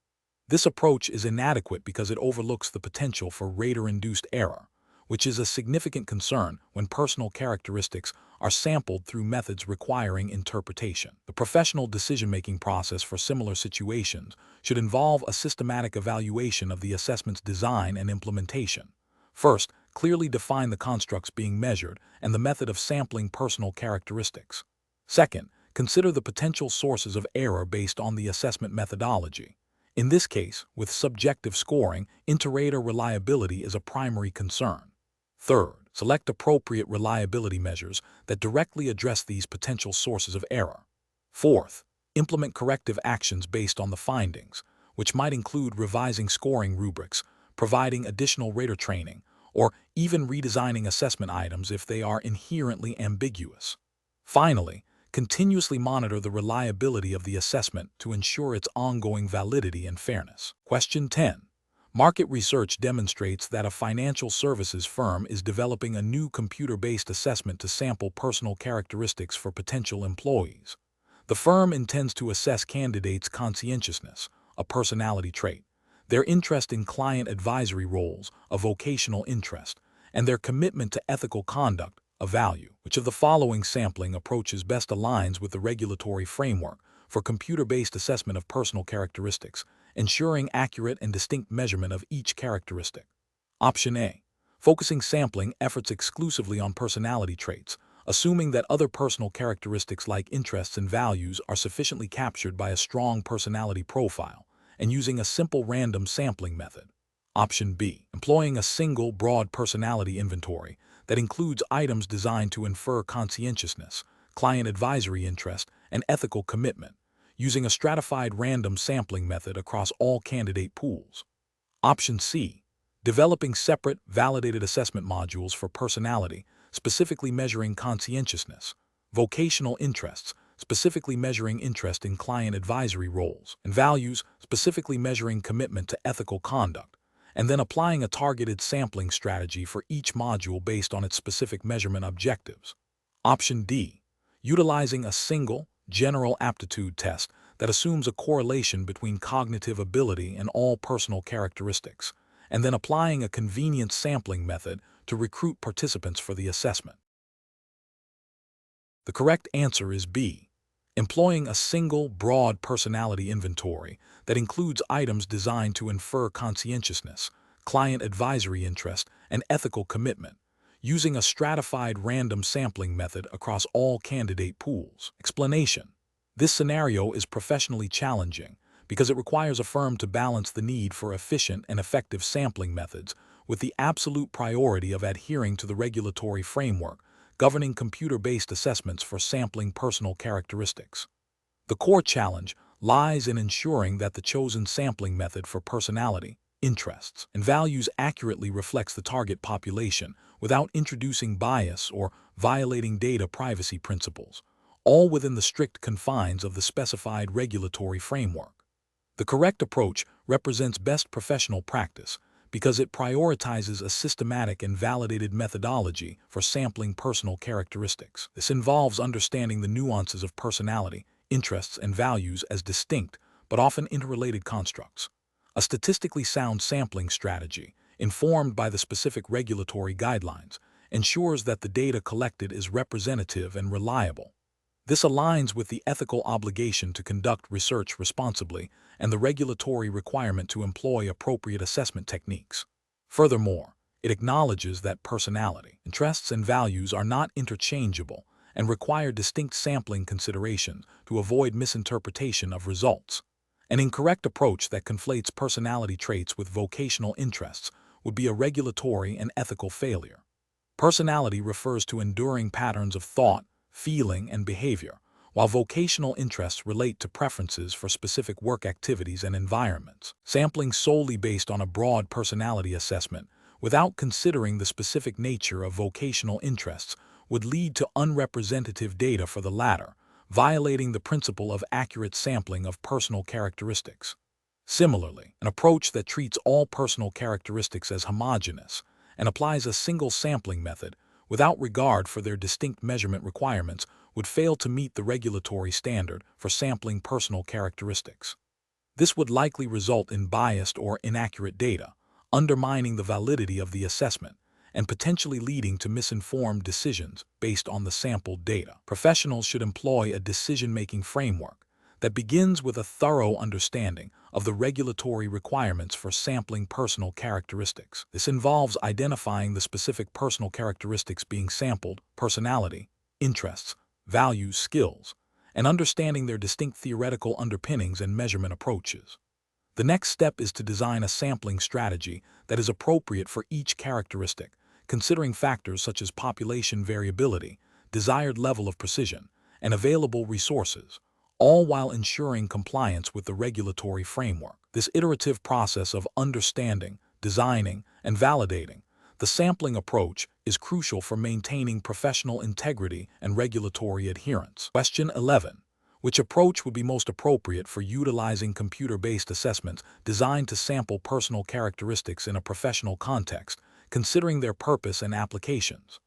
This approach is inadequate because it overlooks the potential for rater-induced error, which is a significant concern when personal characteristics are sampled through methods requiring interpretation. The professional decision-making process for similar situations should involve a systematic evaluation of the assessment's design and implementation. First, clearly define the constructs being measured and the method of sampling personal characteristics. Second, consider the potential sources of error based on the assessment methodology. In this case, with subjective scoring, inter-rater reliability is a primary concern. Third, select appropriate reliability measures that directly address these potential sources of error. Fourth, implement corrective actions based on the findings, which might include revising scoring rubrics, providing additional rater training, or even redesigning assessment items if they are inherently ambiguous. Finally, continuously monitor the reliability of the assessment to ensure its ongoing validity and fairness. Question 10. Market research demonstrates that a financial services firm is developing a new computer-based assessment to sample personal characteristics for potential employees. The firm intends to assess candidates' conscientiousness, a personality trait, their interest in client advisory roles, a vocational interest, and their commitment to ethical conduct, a value. Which of the following sampling approaches best aligns with the regulatory framework for computer-based assessment of personal characteristics, ensuring accurate and distinct measurement of each characteristic? Option A. Focusing sampling efforts exclusively on personality traits, assuming that other personal characteristics like interests and values are sufficiently captured by a strong personality profile, and using a simple random sampling method. Option B. Employing a single broad personality inventory that includes items designed to infer conscientiousness, client advisory interest, and ethical commitment, using a stratified random sampling method across all candidate pools. Option C. Developing separate, validated assessment modules for personality, specifically measuring conscientiousness, vocational interests, specifically measuring interest in client advisory roles, and values, specifically measuring commitment to ethical conduct, and then applying a targeted sampling strategy for each module based on its specific measurement objectives. Option D. Utilizing a single, general aptitude test that assumes a correlation between cognitive ability and all personal characteristics, and then applying a convenient sampling method to recruit participants for the assessment. The correct answer is B. Employing a single, broad personality inventory that includes items designed to infer conscientiousness, client advisory interest, and ethical commitment, using a stratified random sampling method across all candidate pools. Explanation: this scenario is professionally challenging because it requires a firm to balance the need for efficient and effective sampling methods with the absolute priority of adhering to the regulatory framework governing computer-based assessments for sampling personal characteristics. The core challenge lies in ensuring that the chosen sampling method for personality, interests, and values accurately reflects the target population without introducing bias or violating data privacy principles, all within the strict confines of the specified regulatory framework. The correct approach represents best professional practice because it prioritizes a systematic and validated methodology for sampling personal characteristics. This involves understanding the nuances of personality, interests, and values as distinct but often interrelated constructs. A statistically sound sampling strategy, informed by the specific regulatory guidelines, ensures that the data collected is representative and reliable. This aligns with the ethical obligation to conduct research responsibly and the regulatory requirement to employ appropriate assessment techniques. Furthermore, it acknowledges that personality, interests, and values are not interchangeable and require distinct sampling considerations to avoid misinterpretation of results. An incorrect approach that conflates personality traits with vocational interests would be a regulatory and ethical failure. Personality refers to enduring patterns of thought, feeling, and behavior, while vocational interests relate to preferences for specific work activities and environments. Sampling solely based on a broad personality assessment, without considering the specific nature of vocational interests, would lead to unrepresentative data for the latter, violating the principle of accurate sampling of personal characteristics. Similarly, an approach that treats all personal characteristics as homogeneous and applies a single sampling method without regard for their distinct measurement requirements would fail to meet the regulatory standard for sampling personal characteristics. This would likely result in biased or inaccurate data, undermining the validity of the assessment and potentially leading to misinformed decisions based on the sampled data. Professionals should employ a decision-making framework that begins with a thorough understanding of the regulatory requirements for sampling personal characteristics. This involves identifying the specific personal characteristics being sampled, personality, interests, values, skills, and understanding their distinct theoretical underpinnings and measurement approaches. The next step is to design a sampling strategy that is appropriate for each characteristic, considering factors such as population variability, desired level of precision, and available resources, all while ensuring compliance with the regulatory framework. This iterative process of understanding, designing, and validating the sampling approach is crucial for maintaining professional integrity and regulatory adherence. Question 11. Which approach would be most appropriate for utilizing computer-based assessments designed to sample personal characteristics in a professional context, considering their purpose and applications?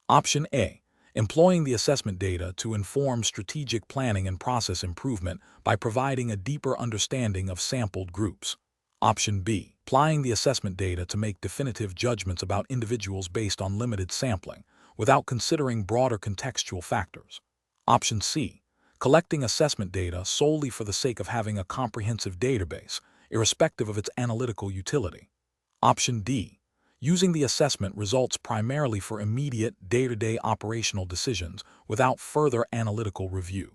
Option A. Employing the assessment data to inform strategic planning and process improvement by providing a deeper understanding of sampled groups. Option B. Applying the assessment data to make definitive judgments about individuals based on limited sampling, without considering broader contextual factors. Option C. Collecting assessment data solely for the sake of having a comprehensive database, irrespective of its analytical utility. Option D. Using the assessment results primarily for immediate, day-to-day operational decisions without further analytical review.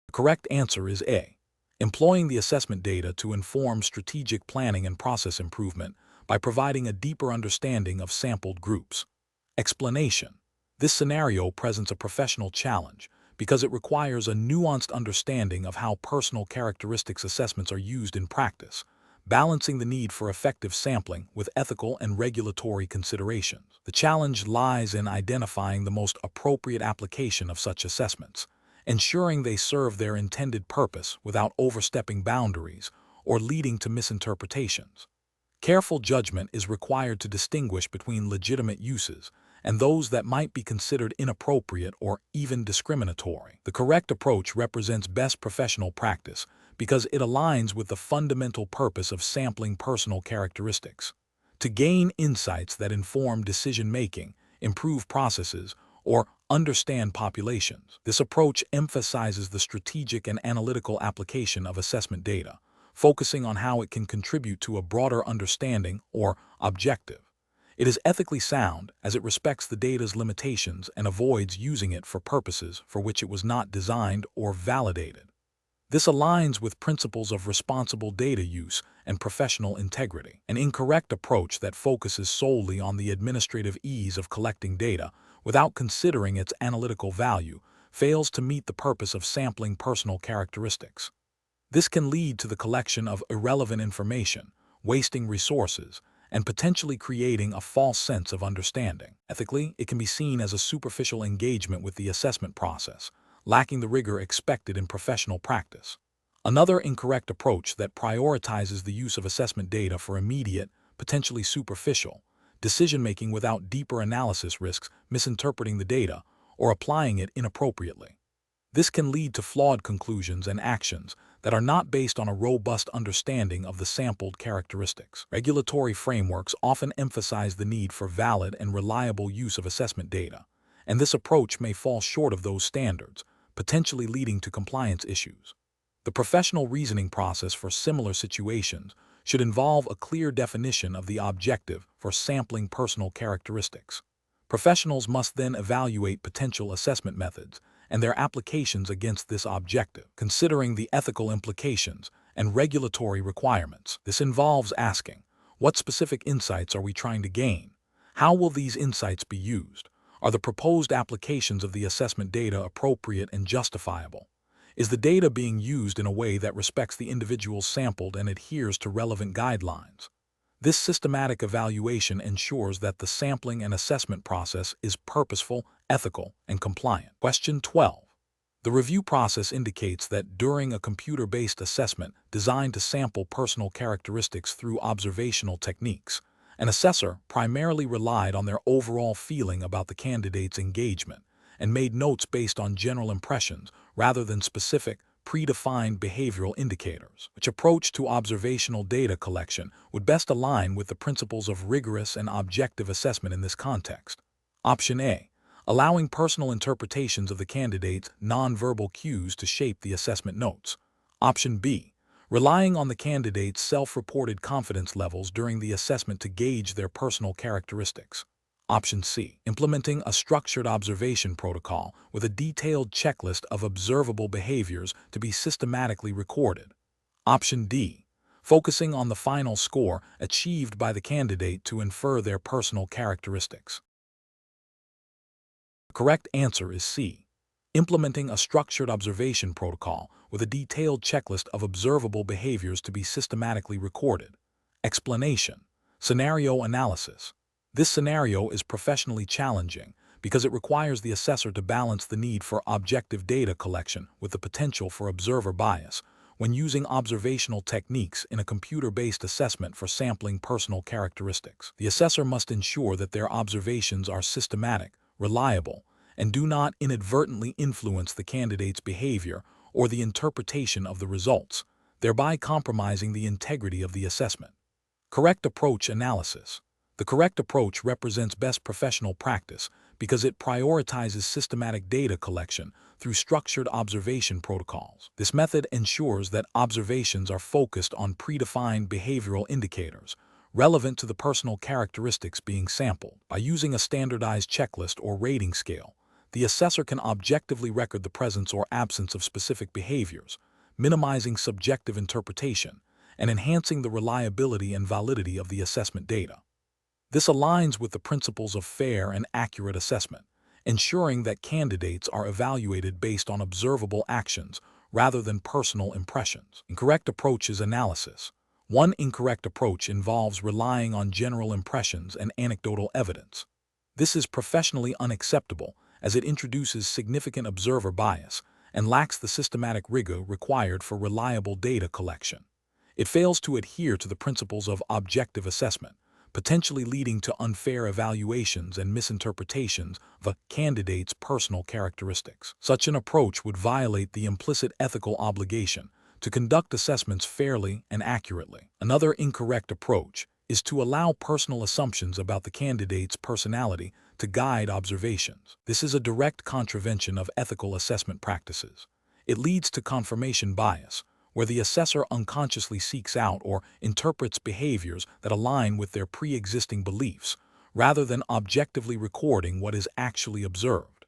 The correct answer is A. Employing the assessment data to inform strategic planning and process improvement by providing a deeper understanding of sampled groups. Explanation. This scenario presents a professional challenge because it requires a nuanced understanding of how personal characteristics assessments are used in practice, balancing the need for effective sampling with ethical and regulatory considerations. The challenge lies in identifying the most appropriate application of such assessments, ensuring they serve their intended purpose without overstepping boundaries or leading to misinterpretations. Careful judgment is required to distinguish between legitimate uses and those that might be considered inappropriate or even discriminatory. The correct approach represents best professional practice because it aligns with the fundamental purpose of sampling personal characteristics. To gain insights that inform decision-making, improve processes, or understand populations, this approach emphasizes the strategic and analytical application of assessment data, focusing on how it can contribute to a broader understanding or objective. It is ethically sound as it respects the data's limitations and avoids using it for purposes for which it was not designed or validated. This aligns with principles of responsible data use and professional integrity. An incorrect approach that focuses solely on the administrative ease of collecting data without considering its analytical value fails to meet the purpose of sampling personal characteristics. This can lead to the collection of irrelevant information, wasting resources, and potentially creating a false sense of understanding. Ethically, it can be seen as a superficial engagement with the assessment process, lacking the rigor expected in professional practice. Another incorrect approach that prioritizes the use of assessment data for immediate, potentially superficial, decision-making without deeper analysis risks misinterpreting the data or applying it inappropriately. This can lead to flawed conclusions and actions that are not based on a robust understanding of the sampled characteristics. Regulatory frameworks often emphasize the need for valid and reliable use of assessment data, and this approach may fall short of those standards, potentially leading to compliance issues. The professional reasoning process for similar situations should involve a clear definition of the objective for sampling personal characteristics. Professionals must then evaluate potential assessment methods and their applications against this objective, considering the ethical implications and regulatory requirements. This involves asking, what specific insights are we trying to gain? How will these insights be used? Are the proposed applications of the assessment data appropriate and justifiable? Is the data being used in a way that respects the individuals sampled and adheres to relevant guidelines? This systematic evaluation ensures that the sampling and assessment process is purposeful, ethical, and compliant. Question 12. The review process indicates that during a computer-based assessment designed to sample personal characteristics through observational techniques, an assessor primarily relied on their overall feeling about the candidate's engagement and made notes based on general impressions rather than specific, predefined behavioral indicators. Which approach to observational data collection would best align with the principles of rigorous and objective assessment in this context? Option A. Allowing personal interpretations of the candidate's nonverbal cues to shape the assessment notes. Option B. Relying on the candidate's self-reported confidence levels during the assessment to gauge their personal characteristics. Option C. Implementing a structured observation protocol with a detailed checklist of observable behaviors to be systematically recorded. Option D. Focusing on the final score achieved by the candidate to infer their personal characteristics. The correct answer is C. Implementing a structured observation protocol with a detailed checklist of observable behaviors to be systematically recorded. Explanation. Scenario analysis. This scenario is professionally challenging because it requires the assessor to balance the need for objective data collection with the potential for observer bias when using observational techniques in a computer-based assessment for sampling personal characteristics. The assessor must ensure that their observations are systematic, reliable, and do not inadvertently influence the candidate's behavior or the interpretation of the results, thereby compromising the integrity of the assessment. Correct approach analysis. The correct approach represents best professional practice because it prioritizes systematic data collection through structured observation protocols. This method ensures that observations are focused on predefined behavioral indicators relevant to the personal characteristics being sampled. By using a standardized checklist or rating scale, the assessor can objectively record the presence or absence of specific behaviors, minimizing subjective interpretation and enhancing the reliability and validity of the assessment data. This aligns with the principles of fair and accurate assessment, ensuring that candidates are evaluated based on observable actions rather than personal impressions. Incorrect approach is analysis. One incorrect approach involves relying on general impressions and anecdotal evidence. This is professionally unacceptable as it introduces significant observer bias and lacks the systematic rigor required for reliable data collection. It fails to adhere to the principles of objective assessment, potentially leading to unfair evaluations and misinterpretations of a candidate's personal characteristics. Such an approach would violate the implicit ethical obligation to conduct assessments fairly and accurately. Another incorrect approach is to allow personal assumptions about the candidate's personality to guide observations. This is a direct contravention of ethical assessment practices. It leads to confirmation bias, where the assessor unconsciously seeks out or interprets behaviors that align with their pre-existing beliefs, rather than objectively recording what is actually observed.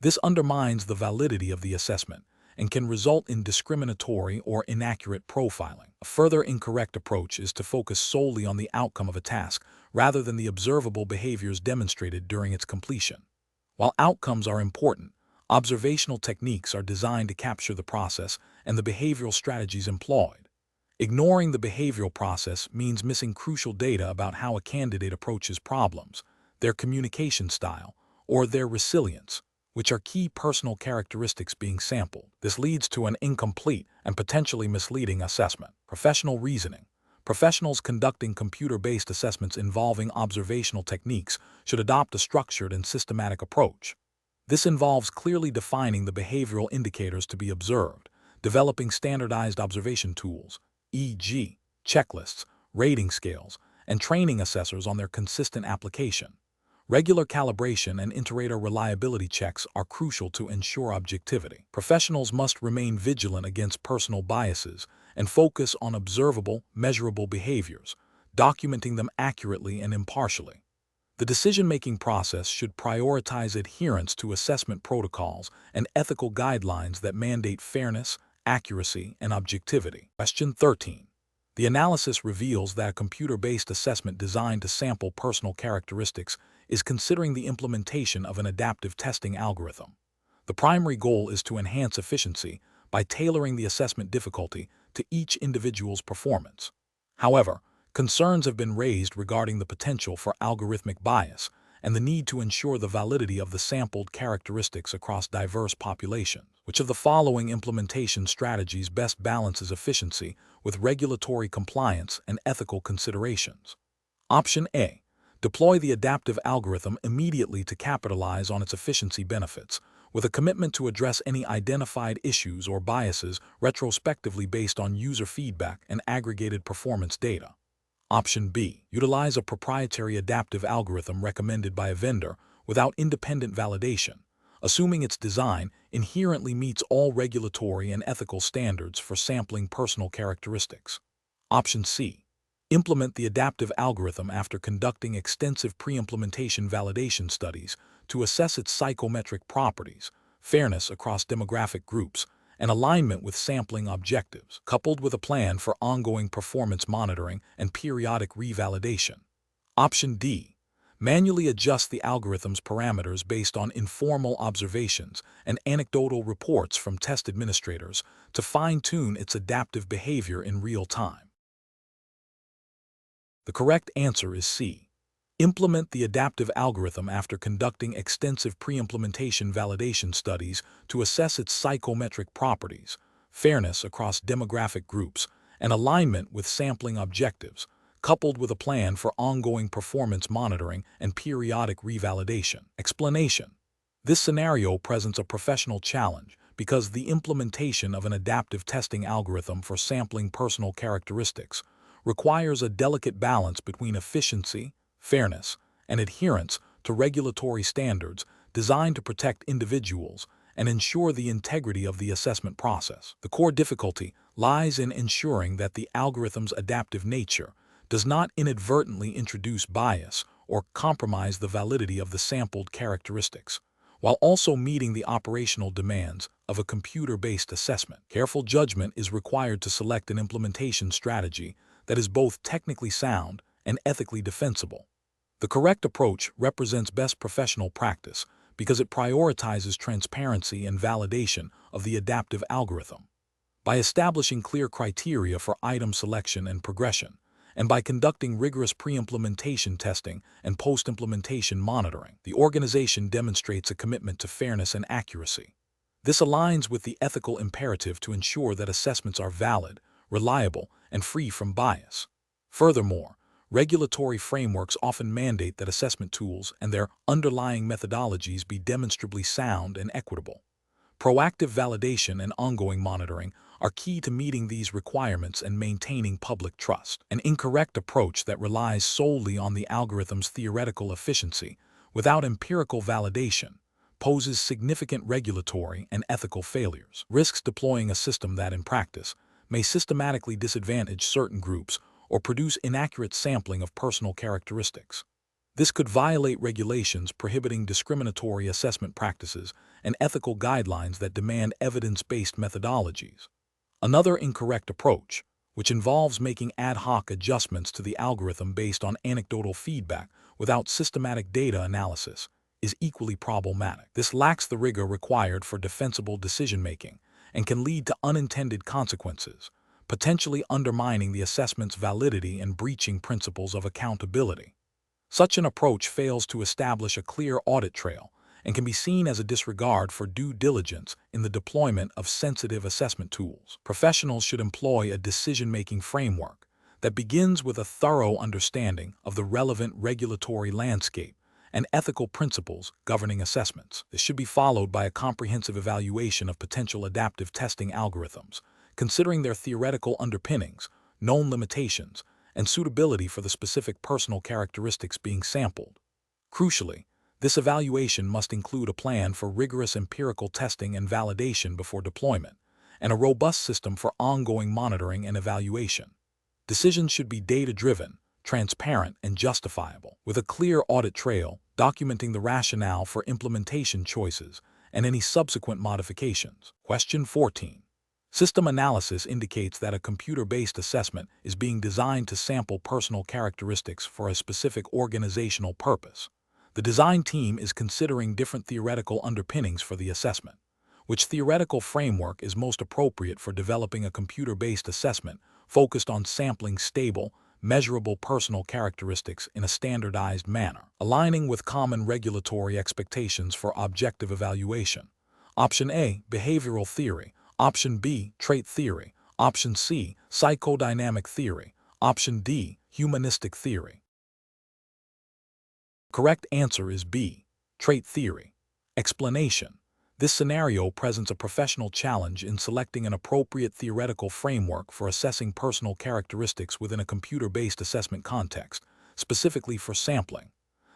This undermines the validity of the assessment and can result in discriminatory or inaccurate profiling. A further incorrect approach is to focus solely on the outcome of a task rather than the observable behaviors demonstrated during its completion. While outcomes are important, observational techniques are designed to capture the process and the behavioral strategies employed. Ignoring the behavioral process means missing crucial data about how a candidate approaches problems, their communication style, or their resilience, which are key personal characteristics being sampled. This leads to an incomplete and potentially misleading assessment. Professional reasoning. Professionals conducting computer-based assessments involving observational techniques should adopt a structured and systematic approach. This involves clearly defining the behavioral indicators to be observed, developing standardized observation tools, e.g., checklists, rating scales, and training assessors on their consistent application. Regular calibration and iterator reliability checks are crucial to ensure objectivity. Professionals must remain vigilant against personal biases and focus on observable, measurable behaviors, documenting them accurately and impartially. The decision-making process should prioritize adherence to assessment protocols and ethical guidelines that mandate fairness, accuracy, and objectivity. Question 13. The analysis reveals that a computer-based assessment designed to sample personal characteristics is considering the implementation of an adaptive testing algorithm. The primary goal is to enhance efficiency by tailoring the assessment difficulty to each individual's performance. However, concerns have been raised regarding the potential for algorithmic bias and the need to ensure the validity of the sampled characteristics across diverse populations. Which of the following implementation strategies best balances efficiency with regulatory compliance and ethical considerations? Option A. Deploy the adaptive algorithm immediately to capitalize on its efficiency benefits, with a commitment to address any identified issues or biases retrospectively based on user feedback and aggregated performance data. Option B. Utilize a proprietary adaptive algorithm recommended by a vendor without independent validation, assuming its design inherently meets all regulatory and ethical standards for sampling personal characteristics. Option C. Implement the adaptive algorithm after conducting extensive pre-implementation validation studies to assess its psychometric properties, fairness across demographic groups, and alignment with sampling objectives, coupled with a plan for ongoing performance monitoring and periodic revalidation. Option D. Manually adjust the algorithm's parameters based on informal observations and anecdotal reports from test administrators to fine-tune its adaptive behavior in real time. The correct answer is C. Implement the adaptive algorithm after conducting extensive pre-implementation validation studies to assess its psychometric properties, fairness across demographic groups, and alignment with sampling objectives, coupled with a plan for ongoing performance monitoring and periodic revalidation. Explanation. This scenario presents a professional challenge because the implementation of an adaptive testing algorithm for sampling personal characteristics requires a delicate balance between efficiency, fairness, and adherence to regulatory standards designed to protect individuals and ensure the integrity of the assessment process. The core difficulty lies in ensuring that the algorithm's adaptive nature does not inadvertently introduce bias or compromise the validity of the sampled characteristics, while also meeting the operational demands of a computer-based assessment. Careful judgment is required to select an implementation strategy that is both technically sound and ethically defensible. The correct approach represents best professional practice because it prioritizes transparency and validation of the adaptive algorithm. By establishing clear criteria for item selection and progression, and by conducting rigorous pre-implementation testing and post-implementation monitoring, the organization demonstrates a commitment to fairness and accuracy. This aligns with the ethical imperative to ensure that assessments are valid, reliable, and free from bias. Furthermore, regulatory frameworks often mandate that assessment tools and their underlying methodologies be demonstrably sound and equitable. Proactive validation and ongoing monitoring are key to meeting these requirements and maintaining public trust. An incorrect approach that relies solely on the algorithm's theoretical efficiency without empirical validation poses significant regulatory and ethical failures. Risks deploying a system that, in practice, may systematically disadvantage certain groups or produce inaccurate sampling of personal characteristics. This could violate regulations prohibiting discriminatory assessment practices and ethical guidelines that demand evidence-based methodologies. Another incorrect approach, which involves making ad hoc adjustments to the algorithm based on anecdotal feedback without systematic data analysis, is equally problematic. This lacks the rigor required for defensible decision-making and can lead to unintended consequences, potentially undermining the assessment's validity and breaching principles of accountability. Such an approach fails to establish a clear audit trail and can be seen as a disregard for due diligence in the deployment of sensitive assessment tools. Professionals should employ a decision-making framework that begins with a thorough understanding of the relevant regulatory landscape and ethical principles governing assessments. This should be followed by a comprehensive evaluation of potential adaptive testing algorithms, considering their theoretical underpinnings, known limitations, and suitability for the specific personal characteristics being sampled. Crucially, this evaluation must include a plan for rigorous empirical testing and validation before deployment, and a robust system for ongoing monitoring and evaluation. Decisions should be data-driven, transparent, and justifiable, with a clear audit trail documenting the rationale for implementation choices and any subsequent modifications. Question 14. System analysis indicates that a computer-based assessment is being designed to sample personal characteristics for a specific organizational purpose. The design team is considering different theoretical underpinnings for the assessment. Which theoretical framework is most appropriate for developing a computer-based assessment focused on sampling stable, measurable personal characteristics in a standardized manner, aligning with common regulatory expectations for objective evaluation? Option A, behavioral theory. Option B, trait theory. Option C, psychodynamic theory. Option D, humanistic theory. Correct answer is B, trait theory. Explanation. This scenario presents a professional challenge in selecting an appropriate theoretical framework for assessing personal characteristics within a computer-based assessment context, specifically for sampling.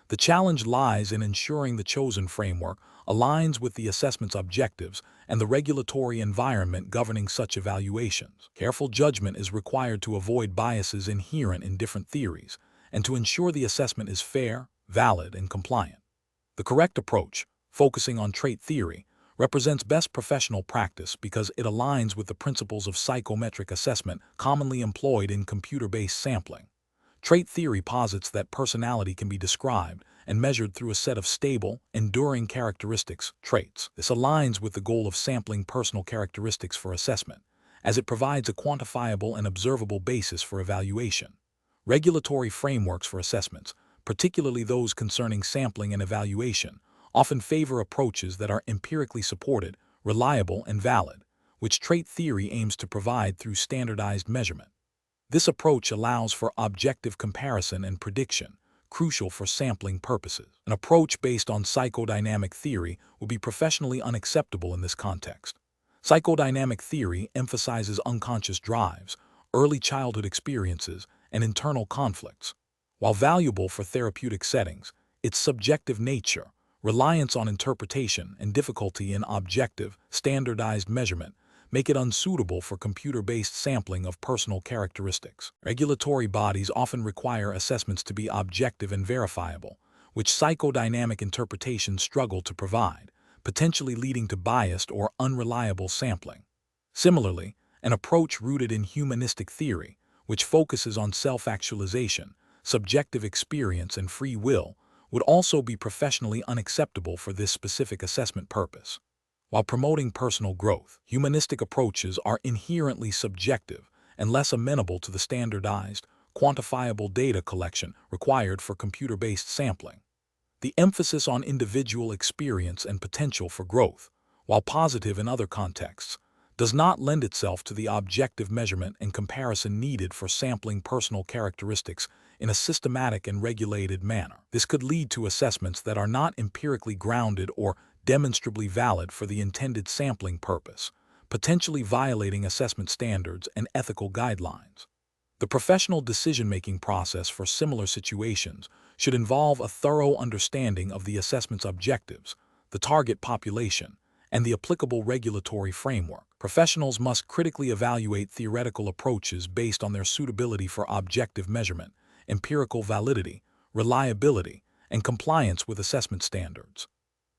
The challenge lies in ensuring the chosen framework aligns with the assessment's objectives and the regulatory environment governing such evaluations. Careful judgment is required to avoid biases inherent in different theories and to ensure the assessment is fair, valid, and compliant. The correct approach, focusing on trait theory, represents best professional practice because it aligns with the principles of psychometric assessment commonly employed in computer-based sampling. Trait theory posits that personality can be described and measured through a set of stable, enduring characteristics, traits. This aligns with the goal of sampling personal characteristics for assessment, as it provides a quantifiable and observable basis for evaluation. Regulatory frameworks for assessments, particularly those concerning sampling and evaluation, often favor approaches that are empirically supported, reliable, and valid, which trait theory aims to provide through standardized measurement. This approach allows for objective comparison and prediction, crucial for sampling purposes. An approach based on psychodynamic theory would be professionally unacceptable in this context. Psychodynamic theory emphasizes unconscious drives, early childhood experiences, and internal conflicts. While valuable for therapeutic settings, its subjective nature, reliance on interpretation, and difficulty in objective, standardized measurement make it unsuitable for computer-based sampling of personal characteristics. Regulatory bodies often require assessments to be objective and verifiable, which psychodynamic interpretations struggle to provide, potentially leading to biased or unreliable sampling. Similarly, an approach rooted in humanistic theory, which focuses on self-actualization, subjective experience, and free will, would also be professionally unacceptable for this specific assessment purpose. While promoting personal growth, humanistic approaches are inherently subjective and less amenable to the standardized, quantifiable data collection required for computer-based sampling. The emphasis on individual experience and potential for growth, while positive in other contexts, does not lend itself to the objective measurement and comparison needed for sampling personal characteristics in a systematic and regulated manner. This could lead to assessments that are not empirically grounded or demonstrably valid for the intended sampling purpose, potentially violating assessment standards and ethical guidelines. The professional decision-making process for similar situations should involve a thorough understanding of the assessment's objectives, the target population, and the applicable regulatory framework. Professionals must critically evaluate theoretical approaches based on their suitability for objective measurement, empirical validity, reliability, and compliance with assessment standards.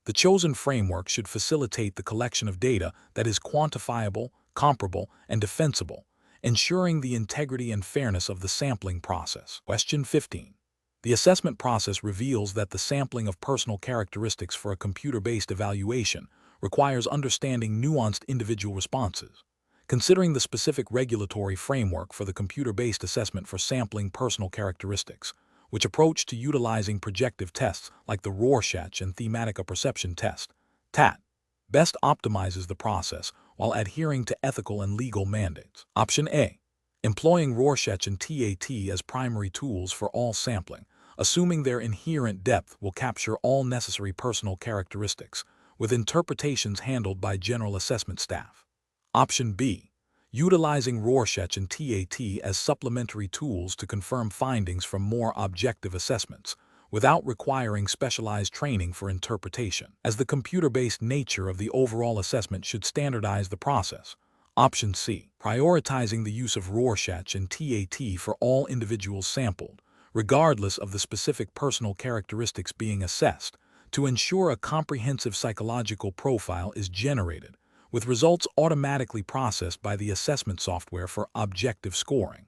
The chosen framework should facilitate the collection of data that is quantifiable, comparable, and defensible, ensuring the integrity and fairness of the sampling process. Question 15. The assessment process reveals that the sampling of personal characteristics for a computer-based evaluation requires understanding nuanced individual responses. Considering the specific regulatory framework for the computer-based assessment for sampling personal characteristics, which approach to utilizing projective tests like the Rorschach and thematic apperception test, TAT, best optimizes the process while adhering to ethical and legal mandates. Option A. Employing Rorschach and TAT as primary tools for all sampling, assuming their inherent depth will capture all necessary personal characteristics, with interpretations handled by general assessment staff. Option B. Utilizing Rorschach and TAT as supplementary tools to confirm findings from more objective assessments, without requiring specialized training for interpretation, as the computer-based nature of the overall assessment should standardize the process. Option C. Prioritizing the use of Rorschach and TAT for all individuals sampled, regardless of the specific personal characteristics being assessed, to ensure a comprehensive psychological profile is generated, with results automatically processed by the assessment software for objective scoring.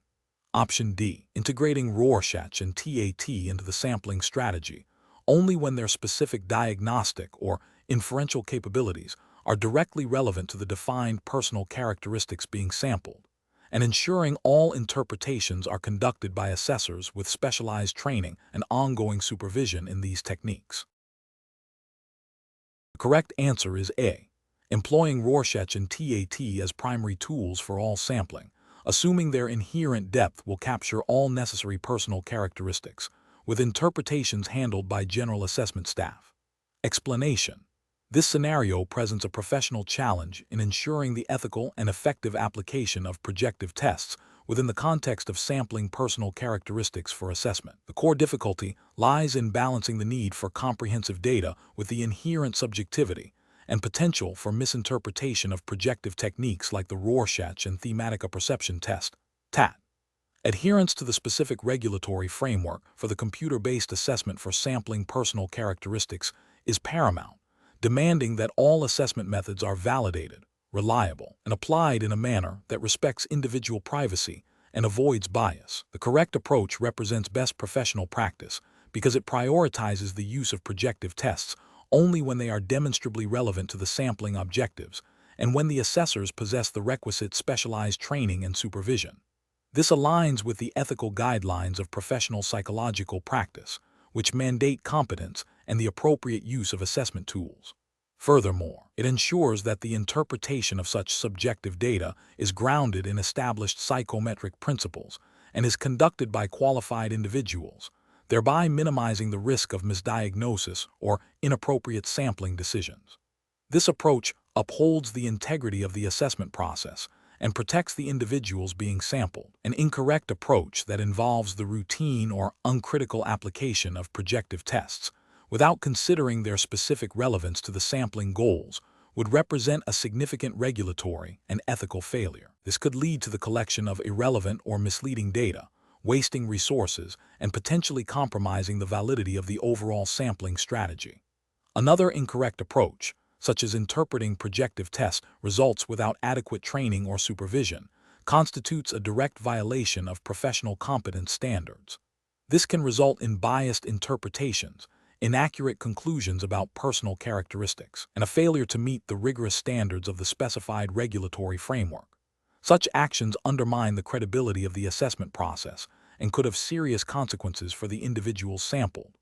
Option D. Integrating Rorschach and TAT into the sampling strategy, only when their specific diagnostic or inferential capabilities are directly relevant to the defined personal characteristics being sampled, and ensuring all interpretations are conducted by assessors with specialized training and ongoing supervision in these techniques. The correct answer is A. Employing Rorschach and TAT as primary tools for all sampling, assuming their inherent depth will capture all necessary personal characteristics, with interpretations handled by general assessment staff. Explanation. This scenario presents a professional challenge in ensuring the ethical and effective application of projective tests within the context of sampling personal characteristics for assessment. The core difficulty lies in balancing the need for comprehensive data with the inherent subjectivity and potential for misinterpretation of projective techniques like the Rorschach and thematic apperception test, TAT. Adherence to the specific regulatory framework for the computer-based assessment for sampling personal characteristics is paramount, demanding that all assessment methods are validated, reliable, and applied in a manner that respects individual privacy and avoids bias. The correct approach represents best professional practice because it prioritizes the use of projective tests only when they are demonstrably relevant to the sampling objectives and when the assessors possess the requisite specialized training and supervision. This aligns with the ethical guidelines of professional psychological practice, which mandate competence and the appropriate use of assessment tools. Furthermore, it ensures that the interpretation of such subjective data is grounded in established psychometric principles and is conducted by qualified individuals, thereby minimizing the risk of misdiagnosis or inappropriate sampling decisions. This approach upholds the integrity of the assessment process and protects the individuals being sampled. An incorrect approach that involves the routine or uncritical application of projective tests without considering their specific relevance to the sampling goals would represent a significant regulatory and ethical failure. This could lead to the collection of irrelevant or misleading data, wasting resources, and potentially compromising the validity of the overall sampling strategy. Another incorrect approach, such as interpreting projective test results without adequate training or supervision, constitutes a direct violation of professional competence standards. This can result in biased interpretations, inaccurate conclusions about personal characteristics, and a failure to meet the rigorous standards of the specified regulatory framework. Such actions undermine the credibility of the assessment process and could have serious consequences for the individuals sampled.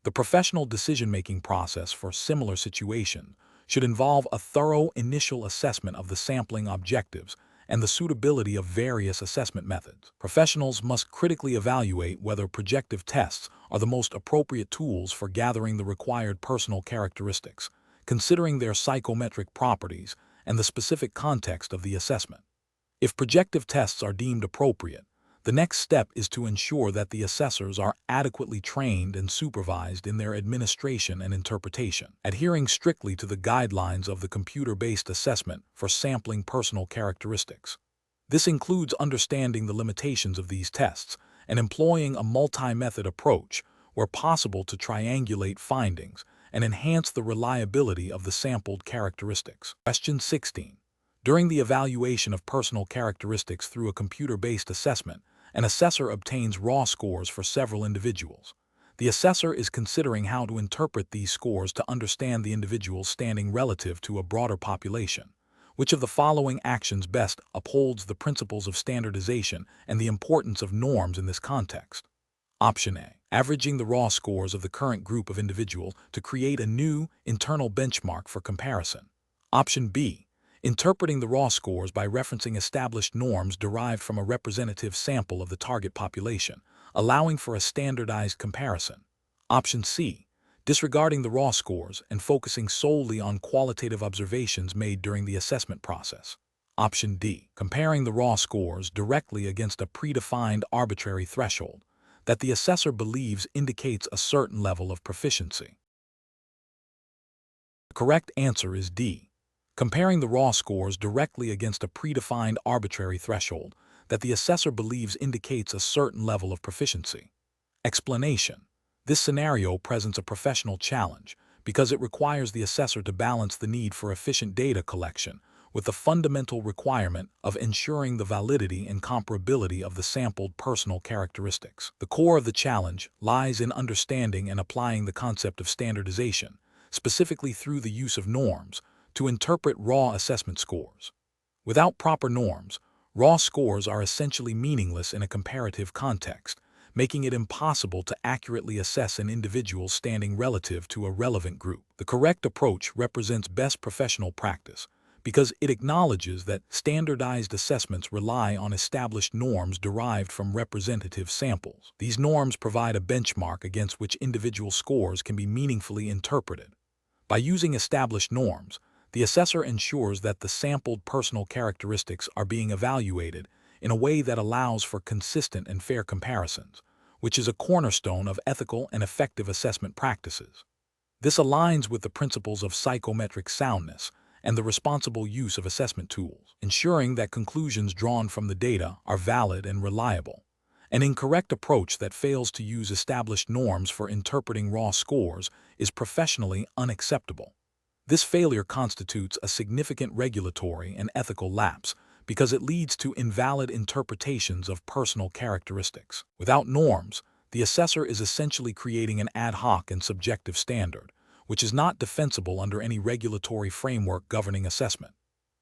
The professional decision-making process for similar situations should involve a thorough initial assessment of the sampling objectives and the suitability of various assessment methods. Professionals must critically evaluate whether projective tests are the most appropriate tools for gathering the required personal characteristics, considering their psychometric properties and the specific context of the assessment. If projective tests are deemed appropriate, the next step is to ensure that the assessors are adequately trained and supervised in their administration and interpretation, adhering strictly to the guidelines of the computer-based assessment for sampling personal characteristics. This includes understanding the limitations of these tests and employing a multi-method approach where possible to triangulate findings and enhance the reliability of the sampled characteristics. Question 16. During the evaluation of personal characteristics through a computer-based assessment, an assessor obtains raw scores for several individuals. The assessor is considering how to interpret these scores to understand the individual's standing relative to a broader population. Which of the following actions best upholds the principles of standardization and the importance of norms in this context? Option A. Averaging the raw scores of the current group of individuals to create a new internal benchmark for comparison. Option B. Interpreting the raw scores by referencing established norms derived from a representative sample of the target population, allowing for a standardized comparison. Option C. Disregarding the raw scores and focusing solely on qualitative observations made during the assessment process. Option D. Comparing the raw scores directly against a predefined arbitrary threshold that the assessor believes indicates a certain level of proficiency. The correct answer is D. Comparing the raw scores directly against a predefined arbitrary threshold that the assessor believes indicates a certain level of proficiency. Explanation. This scenario presents a professional challenge because it requires the assessor to balance the need for efficient data collection with the fundamental requirement of ensuring the validity and comparability of the sampled personal characteristics. The core of the challenge lies in understanding and applying the concept of standardization, specifically through the use of norms, to interpret raw assessment scores. Without proper norms, raw scores are essentially meaningless in a comparative context, making it impossible to accurately assess an individual's standing relative to a relevant group. The correct approach represents best professional practice because it acknowledges that standardized assessments rely on established norms derived from representative samples. These norms provide a benchmark against which individual scores can be meaningfully interpreted. By using established norms, the assessor ensures that the sampled personal characteristics are being evaluated in a way that allows for consistent and fair comparisons, which is a cornerstone of ethical and effective assessment practices. This aligns with the principles of psychometric soundness and the responsible use of assessment tools, ensuring that conclusions drawn from the data are valid and reliable. An incorrect approach that fails to use established norms for interpreting raw scores is professionally unacceptable. This failure constitutes a significant regulatory and ethical lapse because it leads to invalid interpretations of personal characteristics. Without norms, the assessor is essentially creating an ad hoc and subjective standard, which is not defensible under any regulatory framework governing assessment.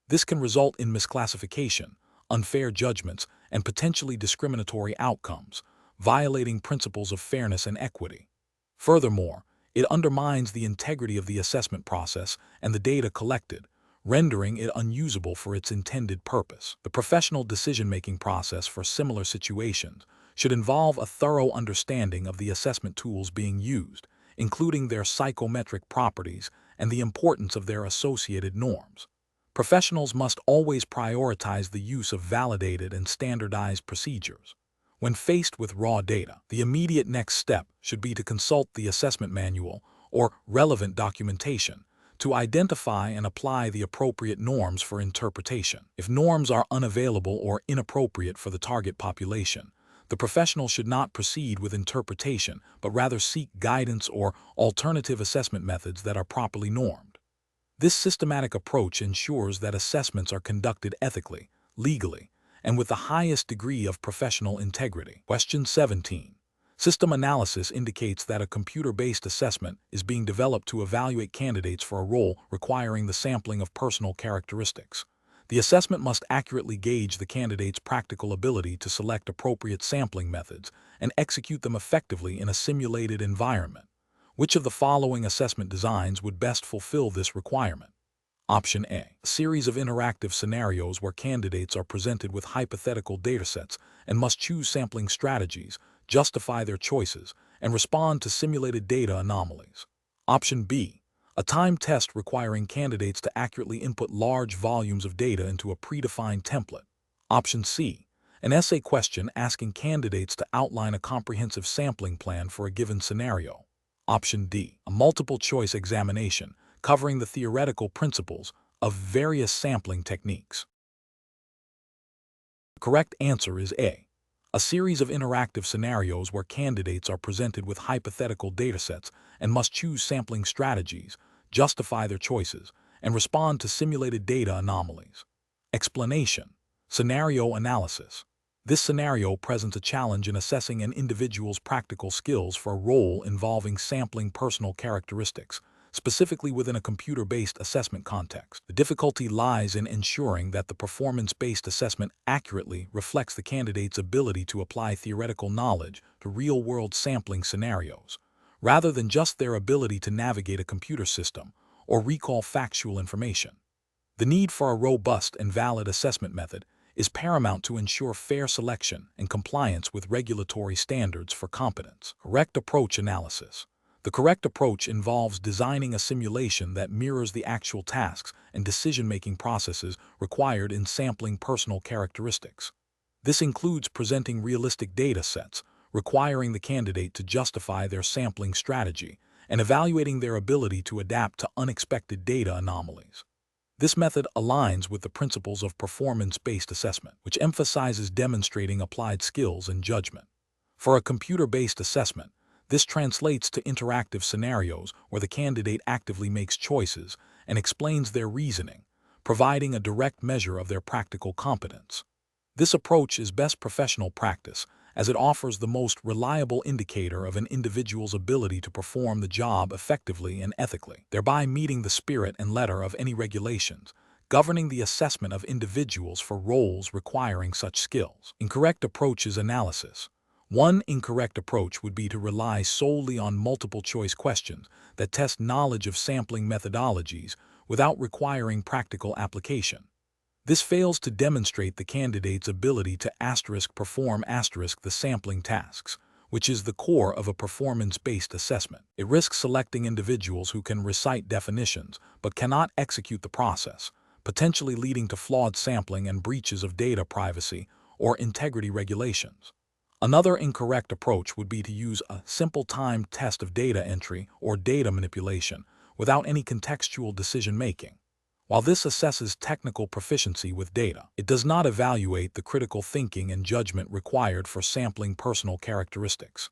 This can result in misclassification, unfair judgments, and potentially discriminatory outcomes, violating principles of fairness and equity. Furthermore, it undermines the integrity of the assessment process and the data collected, rendering it unusable for its intended purpose. The professional decision-making process for similar situations should involve a thorough understanding of the assessment tools being used, including their psychometric properties and the importance of their associated norms. Professionals must always prioritize the use of validated and standardized procedures. When faced with raw data, the immediate next step should be to consult the assessment manual or relevant documentation to identify and apply the appropriate norms for interpretation. If norms are unavailable or inappropriate for the target population, the professional should not proceed with interpretation, but rather seek guidance or alternative assessment methods that are properly normed. This systematic approach ensures that assessments are conducted ethically, legally, and with the highest degree of professional integrity. Question 17. System analysis indicates that a computer-based assessment is being developed to evaluate candidates for a role requiring the sampling of personal characteristics. The assessment must accurately gauge the candidate's practical ability to select appropriate sampling methods and execute them effectively in a simulated environment. Which of the following assessment designs would best fulfill this requirement? Option A. A series of interactive scenarios where candidates are presented with hypothetical datasets and must choose sampling strategies, justify their choices, and respond to simulated data anomalies. Option B. A timed test requiring candidates to accurately input large volumes of data into a predefined template. Option C. An essay question asking candidates to outline a comprehensive sampling plan for a given scenario. Option D. A multiple-choice examination covering the theoretical principles of various sampling techniques. The correct answer is A. A series of interactive scenarios where candidates are presented with hypothetical datasets and must choose sampling strategies, justify their choices, and respond to simulated data anomalies. Explanation: scenario analysis. This scenario presents a challenge in assessing an individual's practical skills for a role involving sampling personal characteristics, specifically within a computer-based assessment context. The difficulty lies in ensuring that the performance-based assessment accurately reflects the candidate's ability to apply theoretical knowledge to real-world sampling scenarios, rather than just their ability to navigate a computer system or recall factual information. The need for a robust and valid assessment method is paramount to ensure fair selection and compliance with regulatory standards for competence. Correct approach analysis. The correct approach involves designing a simulation that mirrors the actual tasks and decision-making processes required in sampling personal characteristics. This includes presenting realistic data sets, requiring the candidate to justify their sampling strategy, and evaluating their ability to adapt to unexpected data anomalies. This method aligns with the principles of performance-based assessment, which emphasizes demonstrating applied skills and judgment. For a computer-based assessment, this translates to interactive scenarios where the candidate actively makes choices and explains their reasoning, providing a direct measure of their practical competence. This approach is best professional practice, as it offers the most reliable indicator of an individual's ability to perform the job effectively and ethically, thereby meeting the spirit and letter of any regulations governing the assessment of individuals for roles requiring such skills. Incorrect approaches analysis. One incorrect approach would be to rely solely on multiple-choice questions that test knowledge of sampling methodologies without requiring practical application. This fails to demonstrate the candidate's ability to perform the sampling tasks, which is the core of a performance-based assessment. It risks selecting individuals who can recite definitions but cannot execute the process, potentially leading to flawed sampling and breaches of data privacy or integrity regulations. Another incorrect approach would be to use a simple timed test of data entry or data manipulation without any contextual decision-making. While this assesses technical proficiency with data, it does not evaluate the critical thinking and judgment required for sampling personal characteristics.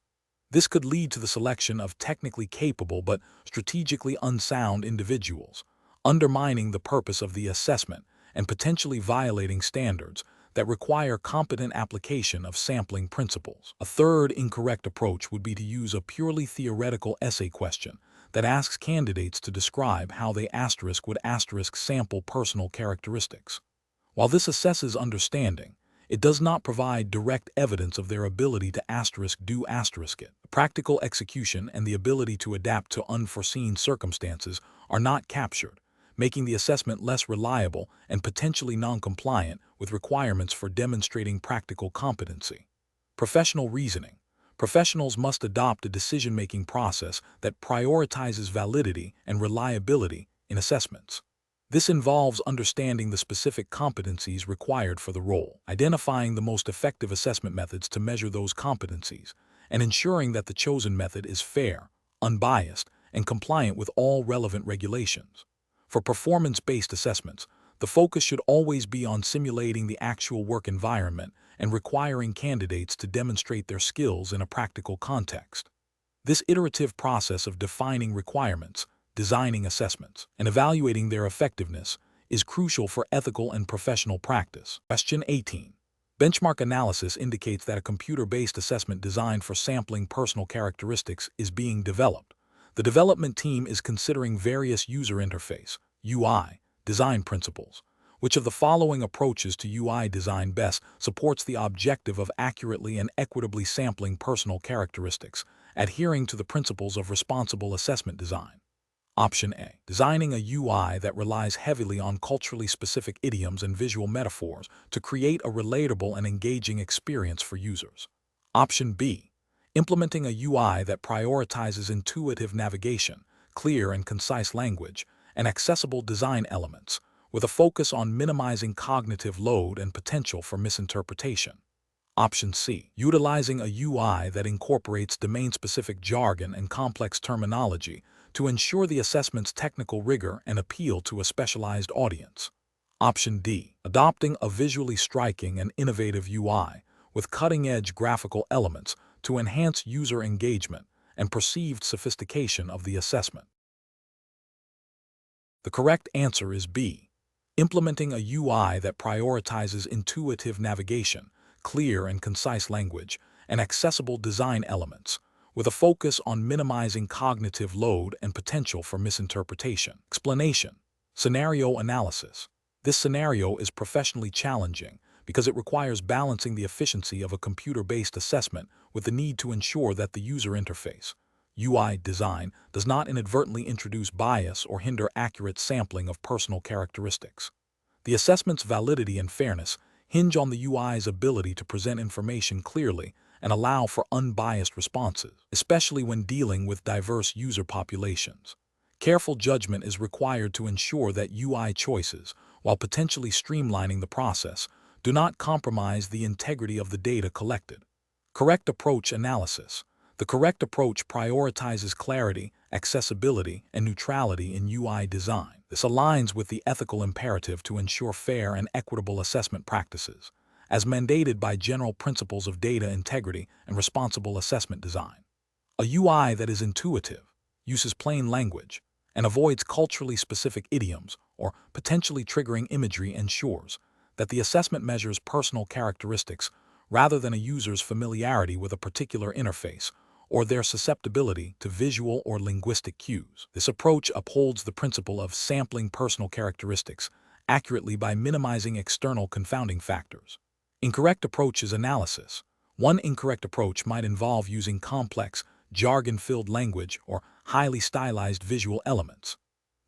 This could lead to the selection of technically capable but strategically unsound individuals, undermining the purpose of the assessment and potentially violating standards that require competent application of sampling principles. A third incorrect approach would be to use a purely theoretical essay question that asks candidates to describe how they would sample personal characteristics. While this assesses understanding, it does not provide direct evidence of their ability to do it. Practical execution and the ability to adapt to unforeseen circumstances are not captured, making the assessment less reliable and potentially non-compliant with requirements for demonstrating practical competency. Professional reasoning. Professionals must adopt a decision-making process that prioritizes validity and reliability in assessments. This involves understanding the specific competencies required for the role, identifying the most effective assessment methods to measure those competencies, and ensuring that the chosen method is fair, unbiased, and compliant with all relevant regulations. For performance-based assessments, the focus should always be on simulating the actual work environment and requiring candidates to demonstrate their skills in a practical context. This iterative process of defining requirements, designing assessments, and evaluating their effectiveness is crucial for ethical and professional practice. Question 18. Benchmark analysis indicates that a computer-based assessment designed for sampling personal characteristics is being developed. The development team is considering various user interface (UI) design principles. Which of the following approaches to UI design best supports the objective of accurately and equitably sampling personal characteristics, adhering to the principles of responsible assessment design? Option A. Designing a UI that relies heavily on culturally specific idioms and visual metaphors to create a relatable and engaging experience for users. Option B. Implementing a UI that prioritizes intuitive navigation, clear and concise language, and accessible design elements, with a focus on minimizing cognitive load and potential for misinterpretation. Option C. Utilizing a UI that incorporates domain-specific jargon and complex terminology to ensure the assessment's technical rigor and appeal to a specialized audience. Option D. Adopting a visually striking and innovative UI with cutting-edge graphical elements to enhance user engagement and perceived sophistication of the assessment. The correct answer is B. Implementing a UI that prioritizes intuitive navigation, clear and concise language, and accessible design elements, with a focus on minimizing cognitive load and potential for misinterpretation. Explanation. Scenario analysis. This scenario is professionally challenging because it requires balancing the efficiency of a computer-based assessment with the need to ensure that the user interface, UI design, does not inadvertently introduce bias or hinder accurate sampling of personal characteristics. The assessment's validity and fairness hinge on the UI's ability to present information clearly and allow for unbiased responses, especially when dealing with diverse user populations. Careful judgment is required to ensure that UI choices, while potentially streamlining the process, do not compromise the integrity of the data collected. Correct approach analysis. The correct approach prioritizes clarity, accessibility, and neutrality in UI design. This aligns with the ethical imperative to ensure fair and equitable assessment practices, as mandated by general principles of data integrity and responsible assessment design. A UI that is intuitive, uses plain language, and avoids culturally specific idioms or potentially triggering imagery ensures that the assessment measures personal characteristics rather than a user's familiarity with a particular interface or their susceptibility to visual or linguistic cues. This approach upholds the principle of sampling personal characteristics accurately by minimizing external confounding factors. Incorrect approach is analysis. One incorrect approach might involve using complex, jargon-filled language or highly stylized visual elements.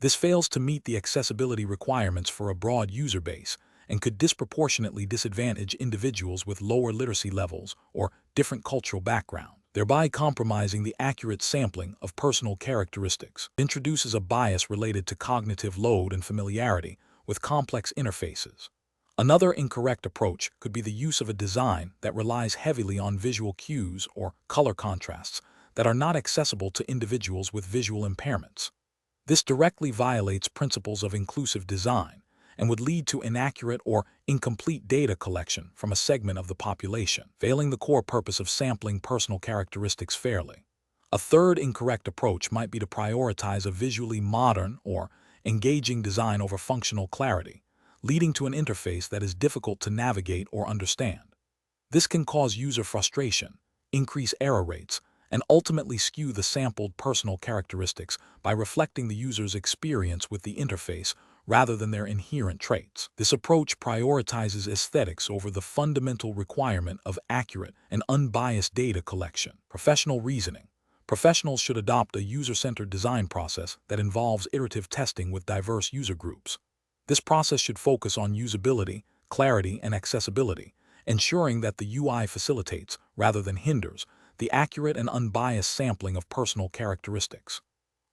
This fails to meet the accessibility requirements for a broad user base and could disproportionately disadvantage individuals with lower literacy levels or different cultural background, thereby compromising the accurate sampling of personal characteristics. It introduces a bias related to cognitive load and familiarity with complex interfaces. Another incorrect approach could be the use of a design that relies heavily on visual cues or color contrasts that are not accessible to individuals with visual impairments. This directly violates principles of inclusive design and would lead to inaccurate or incomplete data collection from a segment of the population, failing the core purpose of sampling personal characteristics fairly. A third incorrect approach might be to prioritize a visually modern or engaging design over functional clarity, leading to an interface that is difficult to navigate or understand. This can cause user frustration, increase error rates, and ultimately skew the sampled personal characteristics by reflecting the user's experience with the interface rather than their inherent traits. This approach prioritizes aesthetics over the fundamental requirement of accurate and unbiased data collection. Professional reasoning. Professionals should adopt a user-centered design process that involves iterative testing with diverse user groups. This process should focus on usability, clarity, and accessibility, ensuring that the UI facilitates, rather than hinders, the accurate and unbiased sampling of personal characteristics.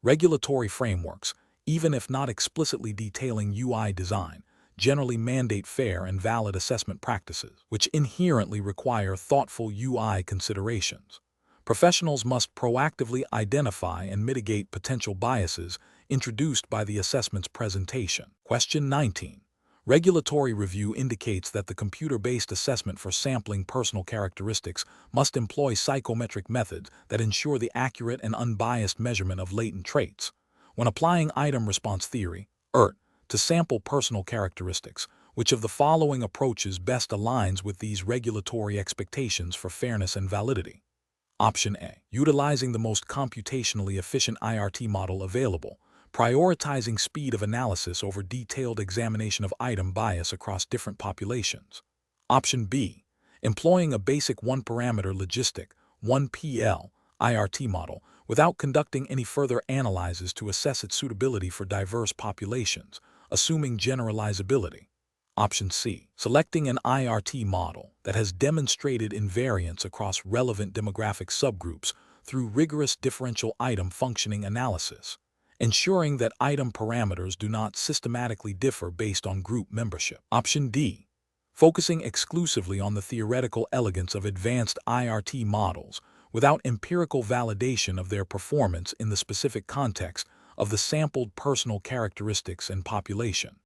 Regulatory frameworks, even if not explicitly detailing UI design, generally mandate fair and valid assessment practices, which inherently require thoughtful UI considerations. Professionals must proactively identify and mitigate potential biases introduced by the assessment's presentation. Question 19. Regulatory review indicates that the computer-based assessment for sampling personal characteristics must employ psychometric methods that ensure the accurate and unbiased measurement of latent traits. When applying item response theory, ERT, to sample personal characteristics, Which of the following approaches best aligns with these regulatory expectations for fairness and validity? Option A. Utilizing the most computationally efficient IRT model available, prioritizing speed of analysis over detailed examination of item bias across different populations. Option B. Employing a basic one-parameter logistic, 1PL, IRT model without conducting any further analyses to assess its suitability for diverse populations, assuming generalizability. Option C. Selecting an IRT model that has demonstrated invariance across relevant demographic subgroups through rigorous differential item functioning analysis, ensuring that item parameters do not systematically differ based on group membership. Option D. Focusing exclusively on the theoretical elegance of advanced IRT models without empirical validation of their performance in the specific context of the sampled personal characteristics and population.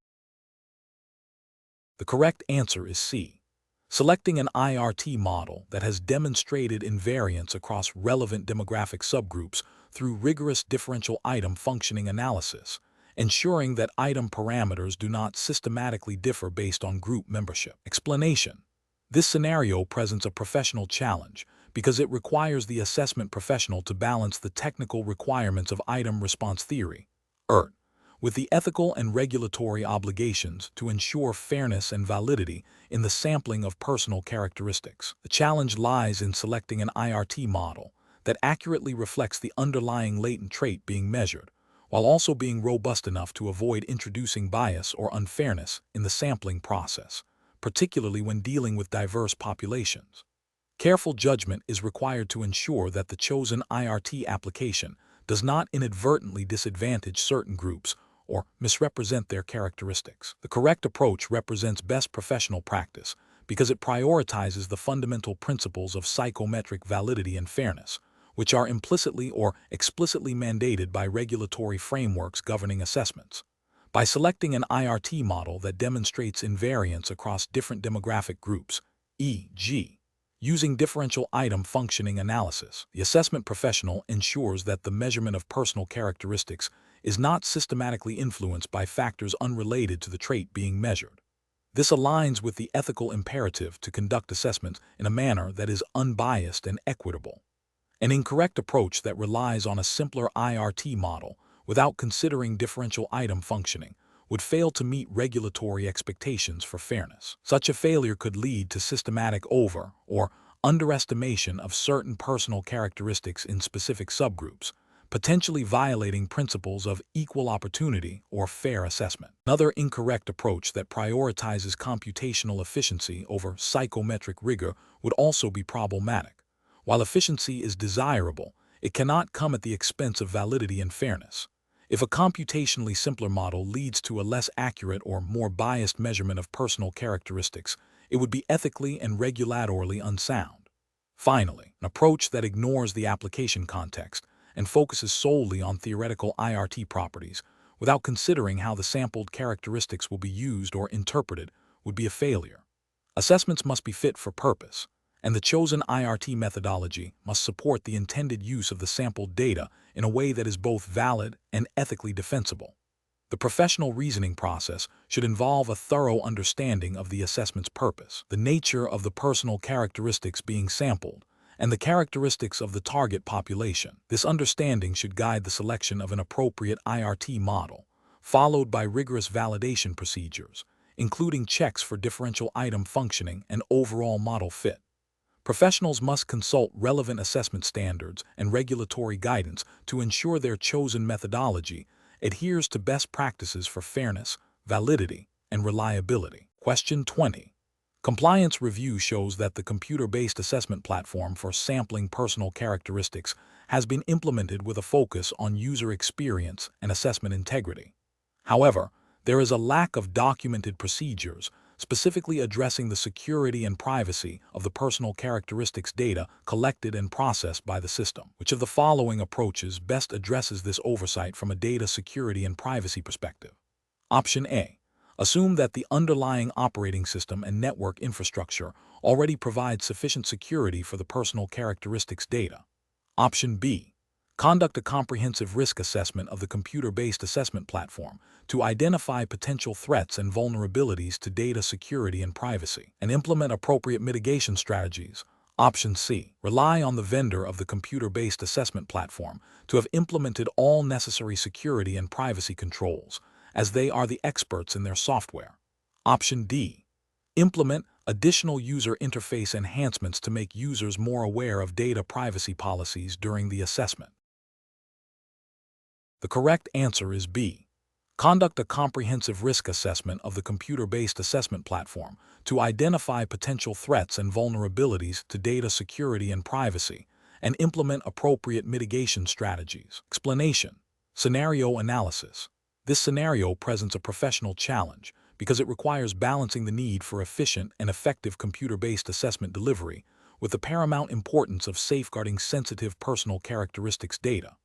The correct answer is C. Selecting an IRT model that has demonstrated invariance across relevant demographic subgroups through rigorous differential item functioning analysis, ensuring that item parameters do not systematically differ based on group membership. Explanation. This scenario presents a professional challenge because it requires the assessment professional to balance the technical requirements of item response theory, ERT, with the ethical and regulatory obligations to ensure fairness and validity in the sampling of personal characteristics. The challenge lies in selecting an IRT model that accurately reflects the underlying latent trait being measured, while also being robust enough to avoid introducing bias or unfairness in the sampling process, particularly when dealing with diverse populations. Careful judgment is required to ensure that the chosen IRT application does not inadvertently disadvantage certain groups or misrepresent their characteristics. The correct approach represents best professional practice because it prioritizes the fundamental principles of psychometric validity and fairness, which are implicitly or explicitly mandated by regulatory frameworks governing assessments. By selecting an IRT model that demonstrates invariance across different demographic groups, e.g., using differential item functioning analysis, the assessment professional ensures that the measurement of personal characteristics is not systematically influenced by factors unrelated to the trait being measured. This aligns with the ethical imperative to conduct assessments in a manner that is unbiased and equitable. An incorrect approach that relies on a simpler IRT model without considering differential item functioning would fail to meet regulatory expectations for fairness. Such a failure could lead to systematic over- or underestimation of certain personal characteristics in specific subgroups, potentially violating principles of equal opportunity or fair assessment. Another incorrect approach that prioritizes computational efficiency over psychometric rigor would also be problematic. While efficiency is desirable, it cannot come at the expense of validity and fairness. If a computationally simpler model leads to a less accurate or more biased measurement of personal characteristics, it would be ethically and regulatorily unsound. Finally, an approach that ignores the application context and focuses solely on theoretical IRT properties without considering how the sampled characteristics will be used or interpreted would be a failure. Assessments must be fit for purpose, and the chosen IRT methodology must support the intended use of the sampled data in a way that is both valid and ethically defensible. The professional reasoning process should involve a thorough understanding of the assessment's purpose, the nature of the personal characteristics being sampled, and the characteristics of the target population. This understanding should guide the selection of an appropriate IRT model, followed by rigorous validation procedures, including checks for differential item functioning and overall model fit. Professionals must consult relevant assessment standards and regulatory guidance to ensure their chosen methodology adheres to best practices for fairness, validity, and reliability. Question 20. Compliance review shows that the computer-based assessment platform for sampling personal characteristics has been implemented with a focus on user experience and assessment integrity. However, there is a lack of documented procedures specifically addressing the security and privacy of the personal characteristics data collected and processed by the system. Which of the following approaches best addresses this oversight from a data security and privacy perspective? Option A. Assume that the underlying operating system and network infrastructure already provide sufficient security for the personal characteristics data. Option B. Conduct a comprehensive risk assessment of the computer-based assessment platform to identify potential threats and vulnerabilities to data security and privacy, and implement appropriate mitigation strategies. Option C. Rely on the vendor of the computer-based assessment platform to have implemented all necessary security and privacy controls, as they are the experts in their software. Option D. Implement additional user interface enhancements to make users more aware of data privacy policies during the assessment. The correct answer is B. Conduct a comprehensive risk assessment of the computer-based assessment platform to identify potential threats and vulnerabilities to data security and privacy, and implement appropriate mitigation strategies. Explanation. Scenario analysis. This scenario presents a professional challenge because it requires balancing the need for efficient and effective computer-based assessment delivery with the paramount importance of safeguarding sensitive personal characteristics data.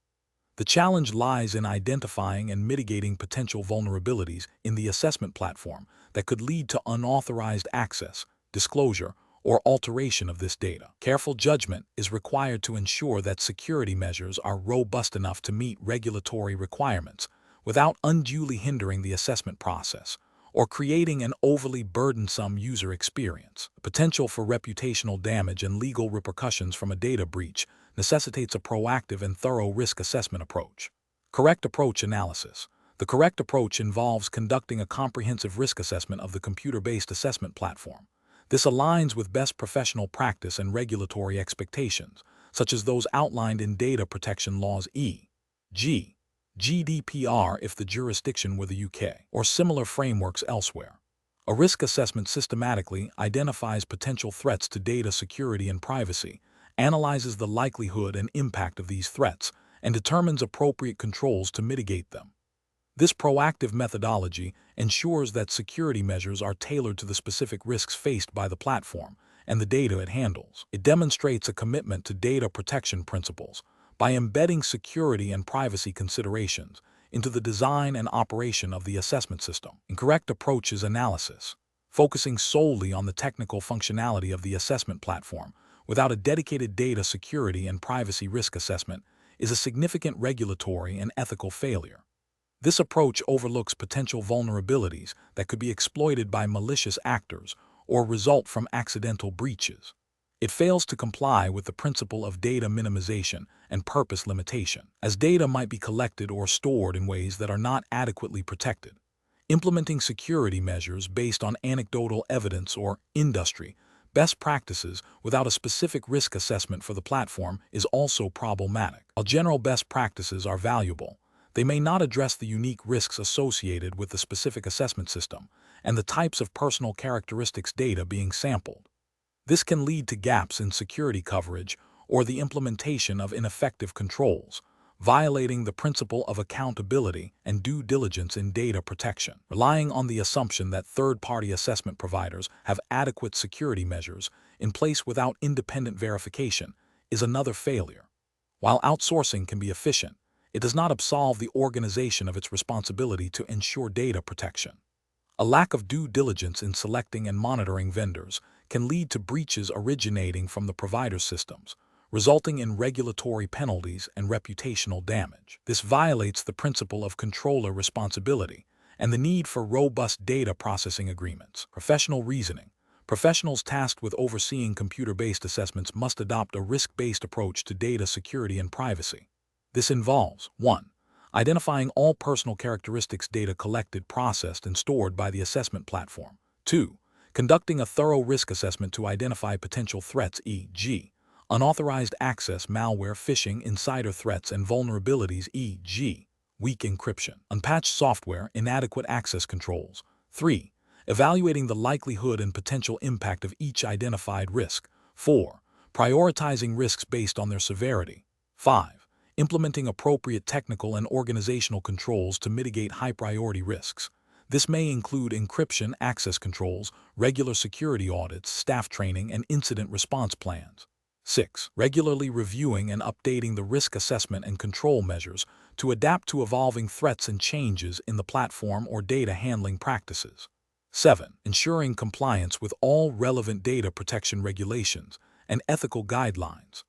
The challenge lies in identifying and mitigating potential vulnerabilities in the assessment platform that could lead to unauthorized access, disclosure, or alteration of this data. Careful judgment is required to ensure that security measures are robust enough to meet regulatory requirements without unduly hindering the assessment process or creating an overly burdensome user experience. The potential for reputational damage and legal repercussions from a data breach necessitates a proactive and thorough risk assessment approach. Correct approach analysis. The correct approach involves conducting a comprehensive risk assessment of the computer-based assessment platform. This aligns with best professional practice and regulatory expectations, such as those outlined in data protection laws e.g. GDPR if the jurisdiction were the UK, or similar frameworks elsewhere. A risk assessment systematically identifies potential threats to data security and privacy, analyzes the likelihood and impact of these threats, and determines appropriate controls to mitigate them. This proactive methodology ensures that security measures are tailored to the specific risks faced by the platform and the data it handles. It demonstrates a commitment to data protection principles by embedding security and privacy considerations into the design and operation of the assessment system. Incorrect approach is analysis. Focusing solely on the technical functionality of the assessment platform without a dedicated data security and privacy risk assessment is a significant regulatory and ethical failure. This approach overlooks potential vulnerabilities that could be exploited by malicious actors or result from accidental breaches. It fails to comply with the principle of data minimization and purpose limitation, as data might be collected or stored in ways that are not adequately protected. Implementing security measures based on anecdotal evidence or industry best practices without a specific risk assessment for the platform is also problematic. While general best practices are valuable, they may not address the unique risks associated with the specific assessment system and the types of personal characteristics data being sampled. This can lead to gaps in security coverage or the implementation of ineffective controls, violating the principle of accountability and due diligence in data protection. Relying on the assumption that third-party assessment providers have adequate security measures in place without independent verification is another failure. While outsourcing can be efficient, it does not absolve the organization of its responsibility to ensure data protection. A lack of due diligence in selecting and monitoring vendors can lead to breaches originating from the provider's systems, resulting in regulatory penalties and reputational damage. This violates the principle of controller responsibility and the need for robust data processing agreements. Professional reasoning. Professionals tasked with overseeing computer-based assessments must adopt a risk-based approach to data security and privacy. This involves 1. Identifying all personal characteristics data collected, processed, and stored by the assessment platform. 2. Conducting a thorough risk assessment to identify potential threats, e.g., unauthorized access, malware, phishing, insider threats, and vulnerabilities, e.g., weak encryption, unpatched software, inadequate access controls. 3. Evaluating the likelihood and potential impact of each identified risk. 4. Prioritizing risks based on their severity. 5. Implementing appropriate technical and organizational controls to mitigate high-priority risks. This may include encryption, access controls, regular security audits, staff training, and incident response plans. 6. Regularly reviewing and updating the risk assessment and control measures to adapt to evolving threats and changes in the platform or data handling practices. 7. Ensuring compliance with all relevant data protection regulations and ethical guidelines.